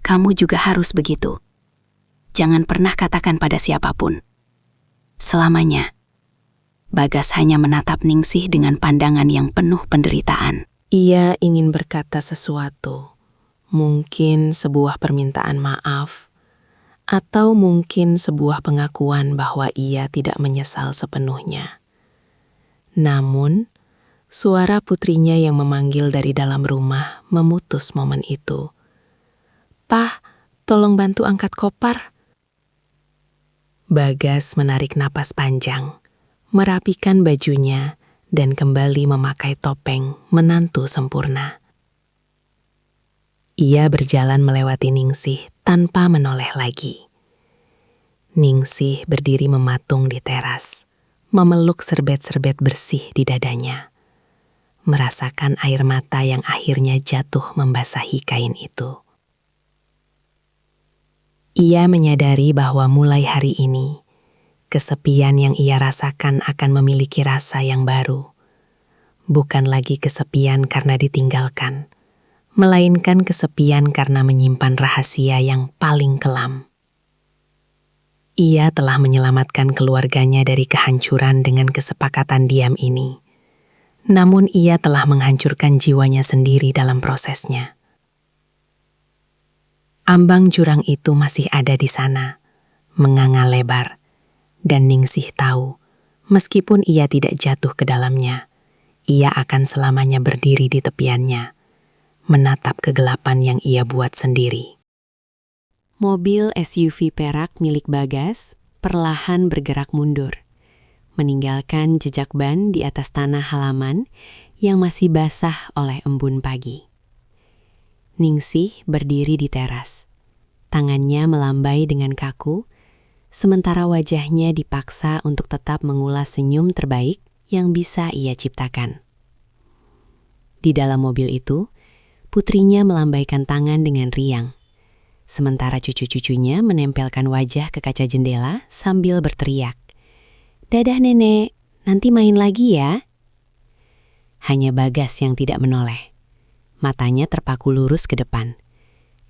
Speaker 1: Kamu juga harus begitu. Jangan pernah katakan pada siapapun. Selamanya." Bagas hanya menatap Ningsih dengan pandangan yang penuh penderitaan.
Speaker 5: Ia ingin berkata sesuatu, mungkin sebuah permintaan maaf, atau mungkin sebuah pengakuan bahwa ia tidak menyesal sepenuhnya. Namun, suara putrinya yang memanggil dari dalam rumah memutus momen itu. "Pah, tolong bantu angkat kopar." Bagas menarik napas panjang, merapikan bajunya, dan kembali memakai topeng menantu sempurna. Ia berjalan melewati Ningsih tanpa menoleh lagi. Ningsih berdiri mematung di teras, memeluk serbet-serbet bersih di dadanya, merasakan air mata yang akhirnya jatuh membasahi kain itu. Ia menyadari bahwa mulai hari ini, kesepian yang ia rasakan akan memiliki rasa yang baru. Bukan lagi kesepian karena ditinggalkan, melainkan kesepian karena menyimpan rahasia yang paling kelam. Ia telah menyelamatkan keluarganya dari kehancuran dengan kesepakatan diam ini. Namun ia telah menghancurkan jiwanya sendiri dalam prosesnya. Ambang jurang itu masih ada di sana, menganga lebar. Dan Ningsih tahu, meskipun ia tidak jatuh ke dalamnya, ia akan selamanya berdiri di tepiannya, menatap kegelapan yang ia buat sendiri.
Speaker 1: Mobil SUV perak milik Bagas perlahan bergerak mundur, meninggalkan jejak ban di atas tanah halaman yang masih basah oleh embun pagi. Ningsih berdiri di teras, tangannya melambai dengan kaku, sementara wajahnya dipaksa untuk tetap mengulas senyum terbaik yang bisa ia ciptakan. Di dalam mobil itu, putrinya melambaikan tangan dengan riang, sementara cucu-cucunya menempelkan wajah ke kaca jendela sambil berteriak, "Dadah nenek, nanti main lagi ya. Hanya Bagas yang tidak menoleh. Matanya terpaku lurus ke depan.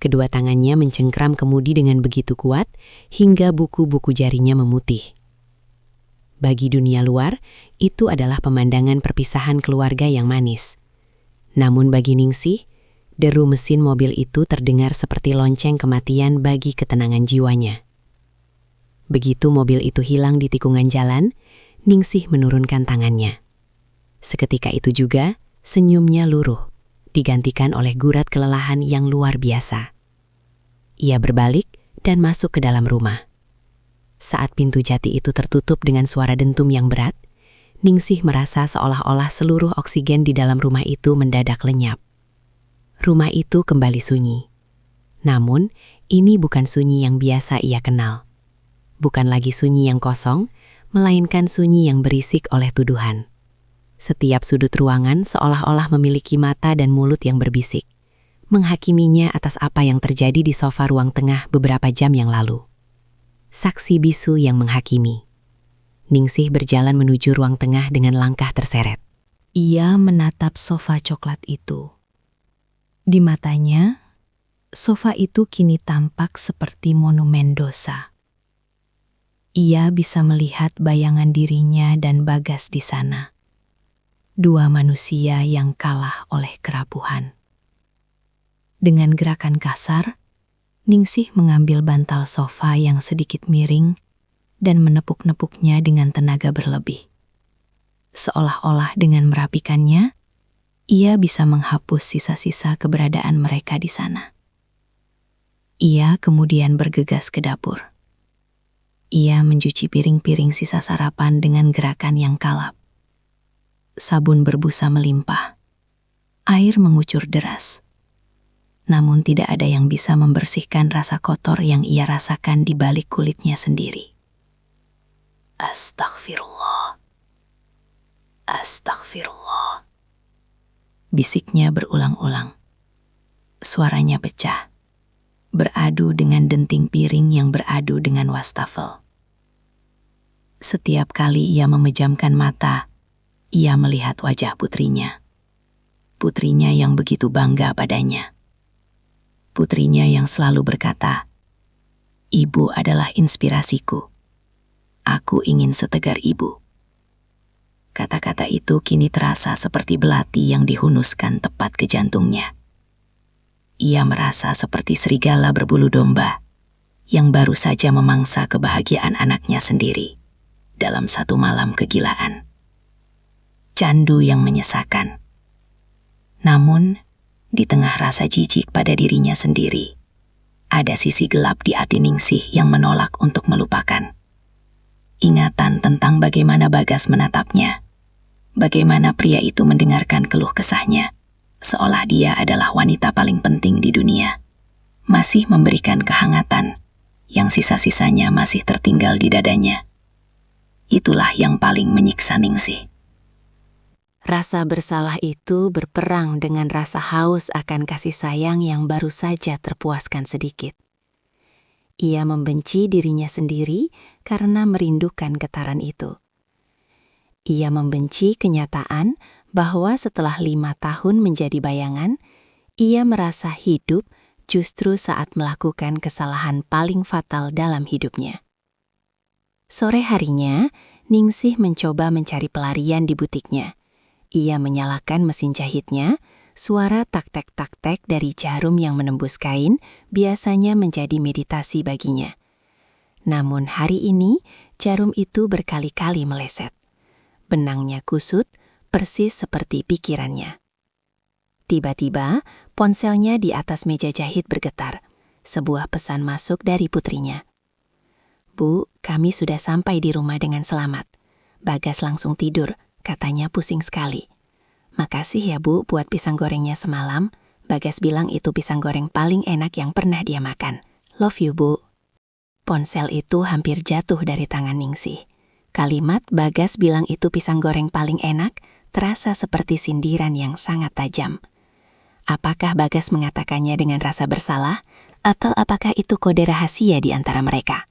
Speaker 1: Kedua tangannya mencengkram kemudi dengan begitu kuat hingga buku-buku jarinya memutih. Bagi dunia luar, itu adalah pemandangan perpisahan keluarga yang manis. Namun bagi Ningsih, deru mesin mobil itu terdengar seperti lonceng kematian bagi ketenangan jiwanya. Begitu mobil itu hilang di tikungan jalan, Ningsih menurunkan tangannya. Seketika itu juga, senyumnya luruh, digantikan oleh gurat kelelahan yang luar biasa. Ia berbalik dan masuk ke dalam rumah. Saat pintu jati itu tertutup dengan suara dentum yang berat, Ningsih merasa seolah-olah seluruh oksigen di dalam rumah itu mendadak lenyap. Rumah itu kembali sunyi. Namun, ini bukan sunyi yang biasa ia kenal. Bukan lagi sunyi yang kosong, melainkan sunyi yang berisik oleh tuduhan. Setiap sudut ruangan seolah-olah memiliki mata dan mulut yang berbisik, menghakiminya atas apa yang terjadi di sofa ruang tengah beberapa jam yang lalu. Saksi bisu yang menghakimi. Ningsih berjalan menuju ruang tengah dengan langkah terseret.
Speaker 2: Ia menatap sofa coklat itu. Di matanya, sofa itu kini tampak seperti monumen dosa. Ia bisa melihat bayangan dirinya dan Bagas di sana. Dua manusia yang kalah oleh kerapuhan. Dengan gerakan kasar, Ningsih mengambil bantal sofa yang sedikit miring dan menepuk-nepuknya dengan tenaga berlebih. Seolah-olah dengan merapikannya, ia bisa menghapus sisa-sisa keberadaan mereka di sana. Ia kemudian bergegas ke dapur. Ia mencuci piring-piring sisa sarapan dengan gerakan yang kalap. Sabun berbusa melimpah. Air mengucur deras. Namun tidak ada yang bisa membersihkan rasa kotor yang ia rasakan di balik kulitnya sendiri. Astaghfirullah. Astaghfirullah. Bisiknya berulang-ulang. Suaranya pecah, beradu dengan denting piring yang beradu dengan wastafel. Setiap kali ia memejamkan mata, ia melihat wajah putrinya. Putrinya yang begitu bangga padanya. Putrinya yang selalu berkata, "Ibu adalah inspirasiku. Aku ingin setegar ibu." Kata-kata itu kini terasa seperti belati yang dihunuskan tepat ke jantungnya. Ia merasa seperti serigala berbulu domba yang baru saja memangsa kebahagiaan anaknya sendiri dalam satu malam kegilaan. Candu yang menyesakan. Namun, di tengah rasa jijik pada dirinya sendiri, ada sisi gelap di hati Ningsih yang menolak untuk melupakan. Ingatan tentang bagaimana Bagas menatapnya, bagaimana pria itu mendengarkan keluh kesahnya, seolah dia adalah wanita paling penting di dunia, masih memberikan kehangatan yang sisa-sisanya masih tertinggal di dadanya. Itulah yang paling menyiksa Ningsih.
Speaker 1: Rasa bersalah itu berperang dengan rasa haus akan kasih sayang yang baru saja terpuaskan sedikit. Ia membenci dirinya sendiri karena merindukan getaran itu. Ia membenci kenyataan bahwa setelah 5 tahun menjadi bayangan, ia merasa hidup justru saat melakukan kesalahan paling fatal dalam hidupnya. Sore harinya, Ningsih mencoba mencari pelarian di butiknya. Ia menyalakan mesin jahitnya, suara tak-tek dari jarum yang menembus kain biasanya menjadi meditasi baginya. Namun hari ini, jarum itu berkali-kali meleset. Benangnya kusut, persis seperti pikirannya. Tiba-tiba, ponselnya di atas meja jahit bergetar. Sebuah pesan masuk dari putrinya. "Bu, kami sudah sampai di rumah dengan selamat. Bagas langsung tidur, katanya pusing sekali. Makasih ya Bu buat pisang gorengnya semalam. Bagas bilang itu pisang goreng paling enak yang pernah dia makan. Love you Bu." Ponsel itu hampir jatuh dari tangan Ningsih. Kalimat Bagas bilang itu pisang goreng paling enak terasa seperti sindiran yang sangat tajam. Apakah Bagas mengatakannya dengan rasa bersalah, atau apakah itu kode rahasia di antara mereka?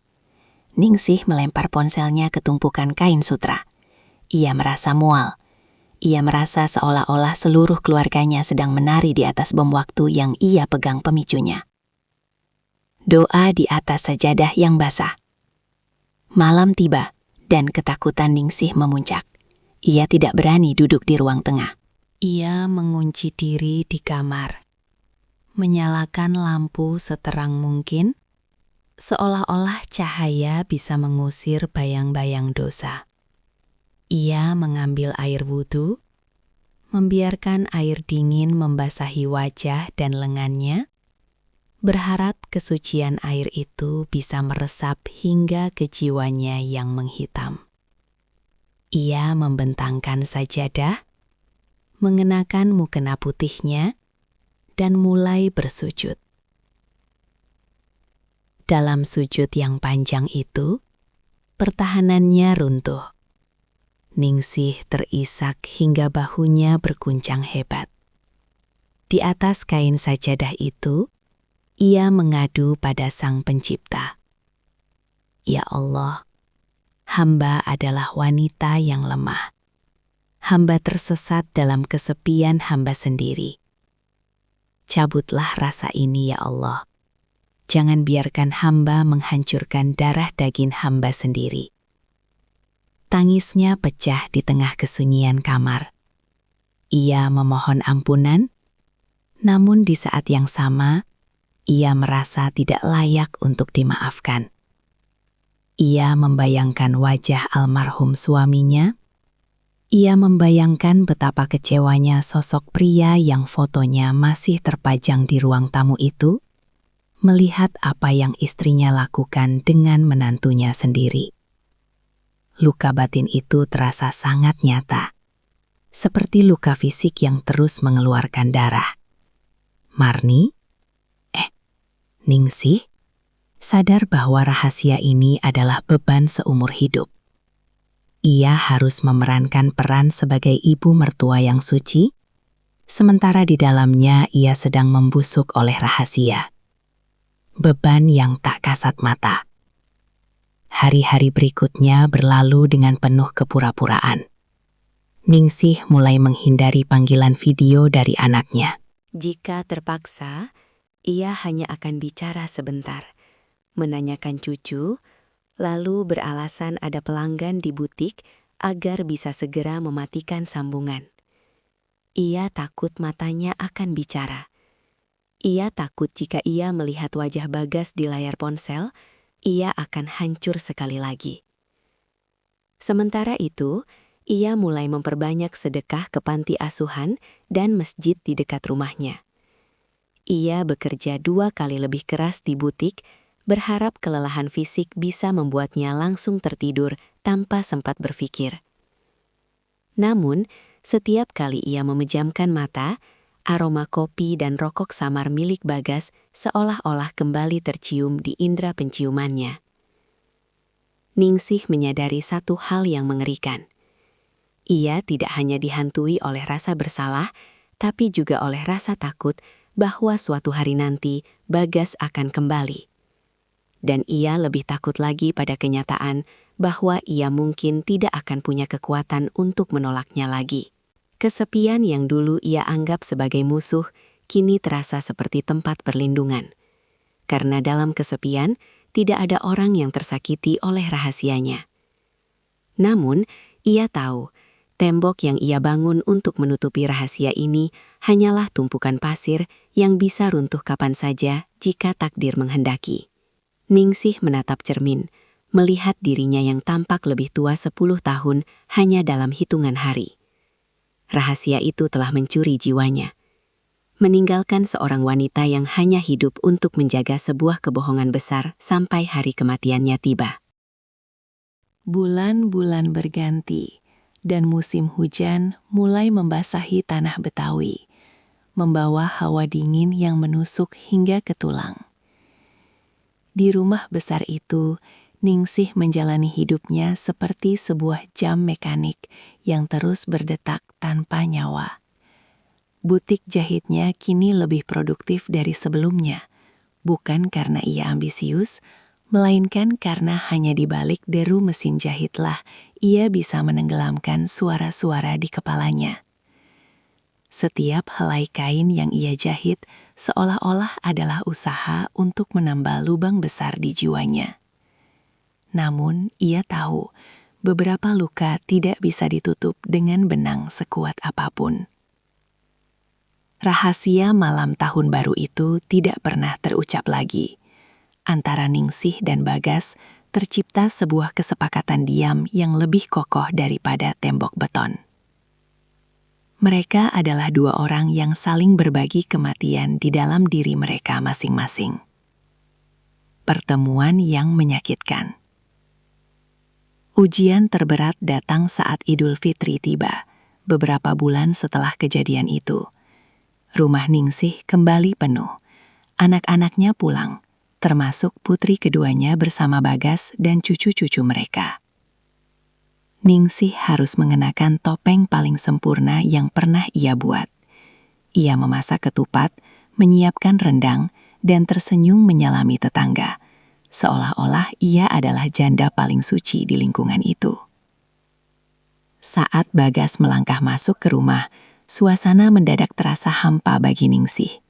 Speaker 1: Ningsih melempar ponselnya ke tumpukan kain sutra.
Speaker 3: Ia merasa mual. Ia merasa seolah-olah seluruh keluarganya sedang menari di atas bom waktu yang ia pegang pemicunya. Doa di atas sajadah yang basah. Malam tiba dan ketakutan Ningsih memuncak. Ia tidak berani duduk di ruang tengah.
Speaker 5: Ia mengunci diri di kamar, menyalakan lampu seterang mungkin, seolah-olah cahaya bisa mengusir bayang-bayang dosa. Ia mengambil air wudhu, membiarkan air dingin membasahi wajah dan lengannya, berharap kesucian air itu bisa meresap hingga ke jiwanya yang menghitam. Ia membentangkan sajadah, mengenakan mukena putihnya, dan mulai bersujud. Dalam sujud yang panjang itu, pertahanannya runtuh. Ningsih terisak hingga bahunya berguncang hebat. Di atas kain sajadah itu, ia mengadu pada Sang Pencipta. Ya Allah, hamba adalah wanita yang lemah. Hamba tersesat dalam kesepian hamba sendiri. Cabutlah rasa ini ya Allah. Jangan biarkan hamba menghancurkan darah daging hamba sendiri. Tangisnya pecah di tengah kesunyian kamar. Ia memohon ampunan, namun di saat yang sama, ia merasa tidak layak untuk dimaafkan. Ia membayangkan wajah almarhum suaminya. Ia membayangkan betapa kecewanya sosok pria yang fotonya masih terpajang di ruang tamu itu, melihat apa yang istrinya lakukan dengan menantunya sendiri. Luka batin itu terasa sangat nyata, seperti luka fisik yang terus mengeluarkan darah. Marni? Ningsih? Sadar bahwa rahasia ini adalah beban seumur hidup. Ia harus memerankan peran sebagai ibu mertua yang suci, sementara di dalamnya ia sedang membusuk oleh rahasia. Beban yang tak kasat mata. Hari-hari berikutnya berlalu dengan penuh kepura-puraan. Ningsih mulai menghindari panggilan video dari anaknya.
Speaker 1: Jika terpaksa, ia hanya akan bicara sebentar, menanyakan cucu, lalu beralasan ada pelanggan di butik agar bisa segera mematikan sambungan. Ia takut matanya akan bicara. Ia takut jika ia melihat wajah Bagas di layar ponsel, ia akan hancur sekali lagi. Sementara itu, ia mulai memperbanyak sedekah ke panti asuhan dan masjid di dekat rumahnya. Ia bekerja 2 kali lebih keras di butik, berharap kelelahan fisik bisa membuatnya langsung tertidur tanpa sempat berpikir. Namun, setiap kali ia memejamkan mata, aroma kopi dan rokok samar milik Bagas seolah-olah kembali tercium di indera penciumannya. Ningsih menyadari satu hal yang mengerikan. Ia tidak hanya dihantui oleh rasa bersalah, tapi juga oleh rasa takut bahwa suatu hari nanti Bagas akan kembali. Dan ia lebih takut lagi pada kenyataan bahwa ia mungkin tidak akan punya kekuatan untuk menolaknya lagi. Kesepian yang dulu ia anggap sebagai musuh, kini terasa seperti tempat perlindungan. Karena dalam kesepian, tidak ada orang yang tersakiti oleh rahasianya. Namun, ia tahu, tembok yang ia bangun untuk menutupi rahasia ini hanyalah tumpukan pasir yang bisa runtuh kapan saja jika takdir menghendaki. Ningsih menatap cermin, melihat dirinya yang tampak lebih tua 10 tahun hanya dalam hitungan hari. Rahasia itu telah mencuri jiwanya, meninggalkan seorang wanita yang hanya hidup untuk menjaga sebuah kebohongan besar sampai hari kematiannya tiba.
Speaker 5: Bulan-bulan berganti, dan musim hujan mulai membasahi tanah Betawi, membawa hawa dingin yang menusuk hingga ke tulang. Di rumah besar itu, Ningsih menjalani hidupnya seperti sebuah jam mekanik yang terus berdetak tanpa nyawa. Butik jahitnya kini lebih produktif dari sebelumnya, bukan karena ia ambisius, melainkan karena hanya di balik deru mesin jahitlah ia bisa menenggelamkan suara-suara di kepalanya. Setiap helai kain yang ia jahit seolah-olah adalah usaha untuk menambal lubang besar di jiwanya. Namun, ia tahu beberapa luka tidak bisa ditutup dengan benang sekuat apapun. Rahasia malam tahun baru itu tidak pernah terucap lagi. Antara Ningsih dan Bagas tercipta sebuah kesepakatan diam yang lebih kokoh daripada tembok beton. Mereka adalah dua orang yang saling berbagi kematian di dalam diri mereka masing-masing. Pertemuan yang menyakitkan. Ujian terberat datang saat Idul Fitri tiba, beberapa bulan setelah kejadian itu. Rumah Ningsih kembali penuh. Anak-anaknya pulang, termasuk putri keduanya bersama Bagas dan cucu-cucu mereka. Ningsih harus mengenakan topeng paling sempurna yang pernah ia buat. Ia memasak ketupat, menyiapkan rendang, dan tersenyum menyalami tetangga, seolah-olah ia adalah janda paling suci di lingkungan itu. Saat Bagas melangkah masuk ke rumah, suasana mendadak terasa hampa bagi Ningsih.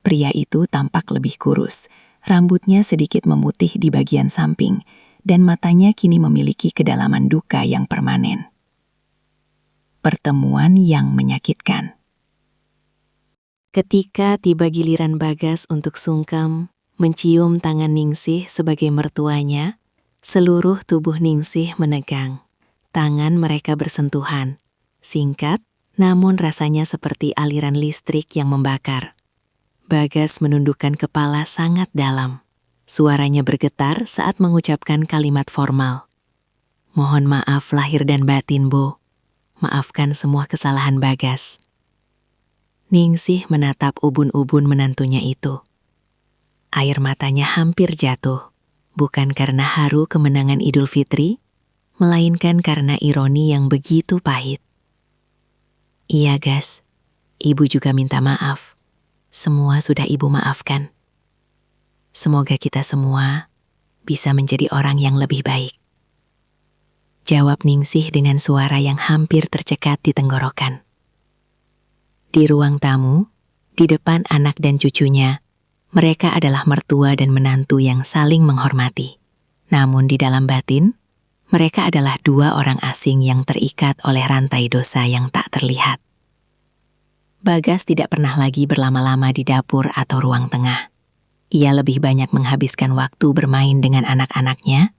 Speaker 5: Pria itu tampak lebih kurus, rambutnya sedikit memutih di bagian samping, dan matanya kini memiliki kedalaman duka yang permanen. Pertemuan yang menyakitkan. Ketika tiba giliran Bagas untuk sungkem, mencium tangan Ningsih sebagai mertuanya, seluruh tubuh Ningsih menegang. Tangan mereka bersentuhan, singkat, namun rasanya seperti aliran listrik yang membakar. Bagas menundukkan kepala sangat dalam. Suaranya bergetar saat mengucapkan kalimat formal. Mohon maaf lahir dan batin, Bu. Maafkan semua kesalahan Bagas. Ningsih menatap ubun-ubun menantunya itu. Air matanya hampir jatuh, bukan karena haru kemenangan Idul Fitri, melainkan karena ironi yang begitu pahit. Iya, Gas. Ibu juga minta maaf. Semua sudah Ibu maafkan. Semoga kita semua bisa menjadi orang yang lebih baik. Jawab Ningsih dengan suara yang hampir tercekat di tenggorokan. Di ruang tamu, di depan anak dan cucunya, mereka adalah mertua dan menantu yang saling menghormati. Namun di dalam batin, mereka adalah dua orang asing yang terikat oleh rantai dosa yang tak terlihat. Bagas tidak pernah lagi berlama-lama di dapur atau ruang tengah. Ia lebih banyak menghabiskan waktu bermain dengan anak-anaknya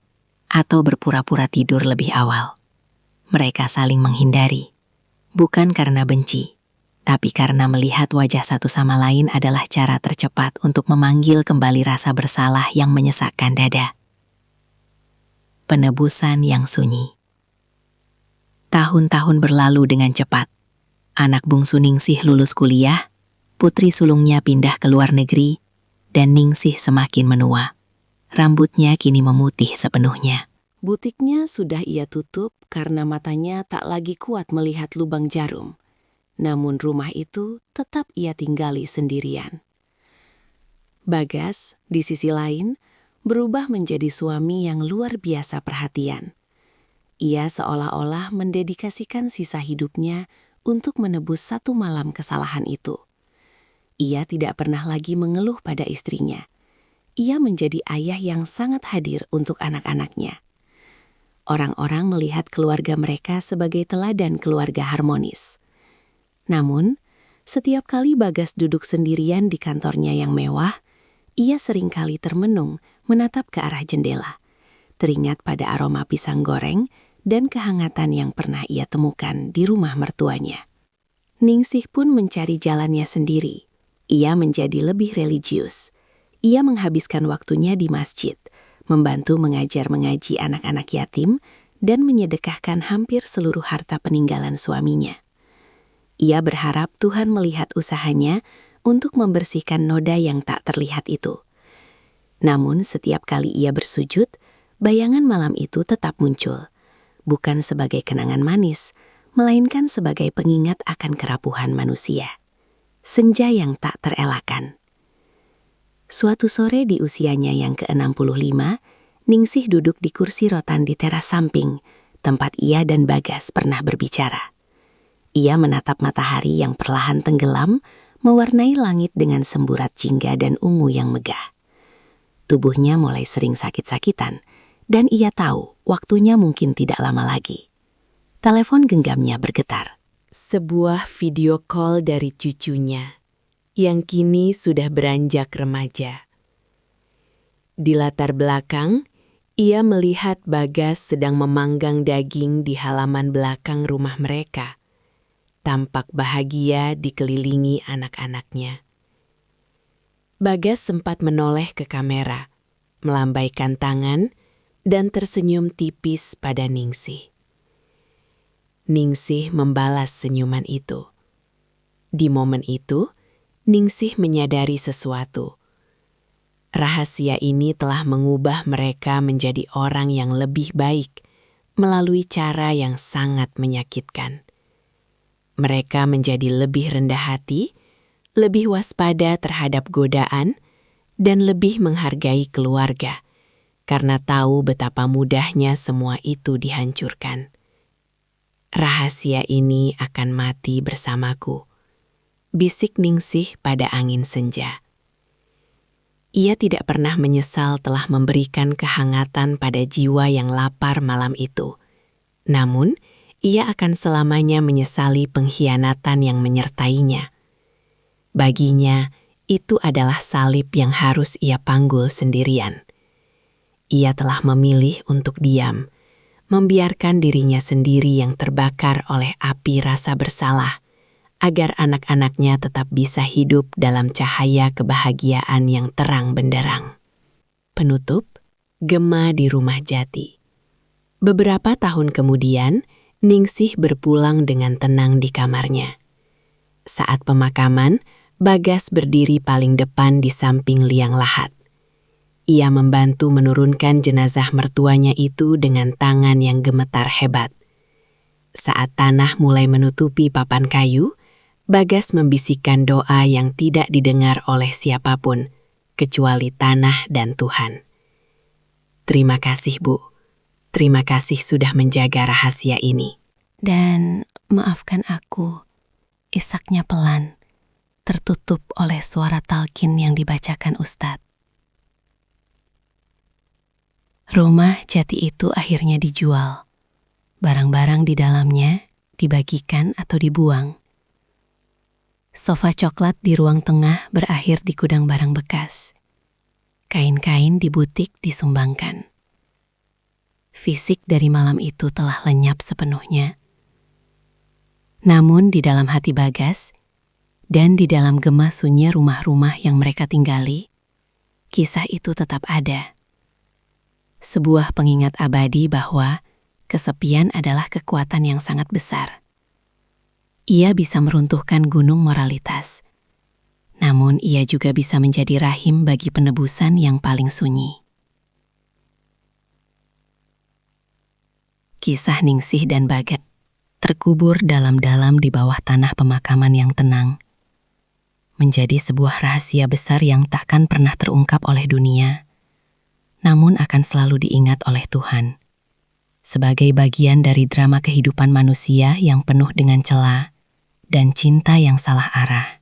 Speaker 5: atau berpura-pura tidur lebih awal. Mereka saling menghindari, bukan karena benci, tapi karena melihat wajah satu sama lain adalah cara tercepat untuk memanggil kembali rasa bersalah yang menyesakkan dada. Penebusan yang sunyi. Tahun-tahun berlalu dengan cepat. Anak bungsu Ningsih lulus kuliah, putri sulungnya pindah ke luar negeri, dan Ningsih semakin menua. Rambutnya kini memutih sepenuhnya. Butiknya sudah ia tutup karena matanya tak lagi kuat melihat lubang jarum. Namun rumah itu tetap ia tinggali sendirian. Bagas, di sisi lain, berubah menjadi suami yang luar biasa perhatian. Ia seolah-olah mendedikasikan sisa hidupnya untuk menebus satu malam kesalahan itu. Ia tidak pernah lagi mengeluh pada istrinya. Ia menjadi ayah yang sangat hadir untuk anak-anaknya. Orang-orang melihat keluarga mereka sebagai teladan keluarga harmonis. Namun, setiap kali Bagas duduk sendirian di kantornya yang mewah, ia seringkali termenung menatap ke arah jendela, teringat pada aroma pisang goreng dan kehangatan yang pernah ia temukan di rumah mertuanya. Ningsih pun mencari jalannya sendiri. Ia menjadi lebih religius. Ia menghabiskan waktunya di masjid, membantu mengajar mengaji anak-anak yatim, dan menyedekahkan hampir seluruh harta peninggalan suaminya. Ia berharap Tuhan melihat usahanya untuk membersihkan noda yang tak terlihat itu. Namun setiap kali ia bersujud, bayangan malam itu tetap muncul, bukan sebagai kenangan manis, melainkan sebagai pengingat akan kerapuhan manusia. Senja yang tak terelakkan.
Speaker 1: Suatu sore di usianya yang ke-65, Ningsih duduk di kursi rotan di teras samping, tempat ia dan Bagas pernah berbicara. Ia menatap matahari yang perlahan tenggelam, mewarnai langit dengan semburat jingga dan ungu yang megah. Tubuhnya mulai sering sakit-sakitan, dan ia tahu waktunya mungkin tidak lama lagi. Telepon genggamnya bergetar.
Speaker 5: Sebuah video call dari cucunya, yang kini sudah beranjak remaja. Di latar belakang, ia melihat Bagas sedang memanggang daging di halaman belakang rumah mereka. Tampak bahagia dikelilingi anak-anaknya. Bagas sempat menoleh ke kamera, melambaikan tangan, dan tersenyum tipis pada Ningsih. Ningsih membalas senyuman itu. Di momen itu, Ningsih menyadari sesuatu. Rahasia ini telah mengubah mereka menjadi orang yang lebih baik melalui cara yang sangat menyakitkan. Mereka menjadi lebih rendah hati, lebih waspada terhadap godaan, dan lebih menghargai keluarga, karena tahu betapa mudahnya semua itu dihancurkan. Rahasia ini akan mati bersamaku, bisik Ningsih pada angin senja. Ia tidak pernah menyesal telah memberikan kehangatan pada jiwa yang lapar malam itu. Namun, ia akan selamanya menyesali pengkhianatan yang menyertainya. Baginya, itu adalah salib yang harus ia panggul sendirian. Ia telah memilih untuk diam, membiarkan dirinya sendiri yang terbakar oleh api rasa bersalah, agar anak-anaknya tetap bisa hidup dalam cahaya kebahagiaan yang terang benderang. Penutup, Gema di Rumah Jati. Beberapa tahun kemudian, Ningsih berpulang dengan tenang di kamarnya. Saat pemakaman, Bagas berdiri paling depan di samping liang lahat. Ia membantu menurunkan jenazah mertuanya itu dengan tangan yang gemetar hebat. Saat tanah mulai menutupi papan kayu, Bagas membisikkan doa yang tidak didengar oleh siapapun, kecuali tanah dan Tuhan. Terima kasih, Bu. Terima kasih sudah menjaga rahasia ini.
Speaker 1: Dan maafkan aku, isaknya pelan, tertutup oleh suara talqin yang dibacakan Ustadz. Rumah jati itu akhirnya dijual. Barang-barang di dalamnya dibagikan atau dibuang. Sofa coklat di ruang tengah berakhir di gudang barang bekas. Kain-kain di butik disumbangkan. Fisik dari malam itu telah lenyap sepenuhnya. Namun di dalam hati Bagas, dan di dalam gema sunyi rumah-rumah yang mereka tinggali, kisah itu tetap ada. Sebuah pengingat abadi bahwa kesepian adalah kekuatan yang sangat besar. Ia bisa meruntuhkan gunung moralitas, namun ia juga bisa menjadi rahim bagi penebusan yang paling sunyi. Kisah Ningsih dan Bagas terkubur dalam-dalam di bawah tanah pemakaman yang tenang, menjadi sebuah rahasia besar yang takkan pernah terungkap oleh dunia, namun akan selalu diingat oleh Tuhan, sebagai bagian dari drama kehidupan manusia yang penuh dengan celah dan cinta yang salah arah.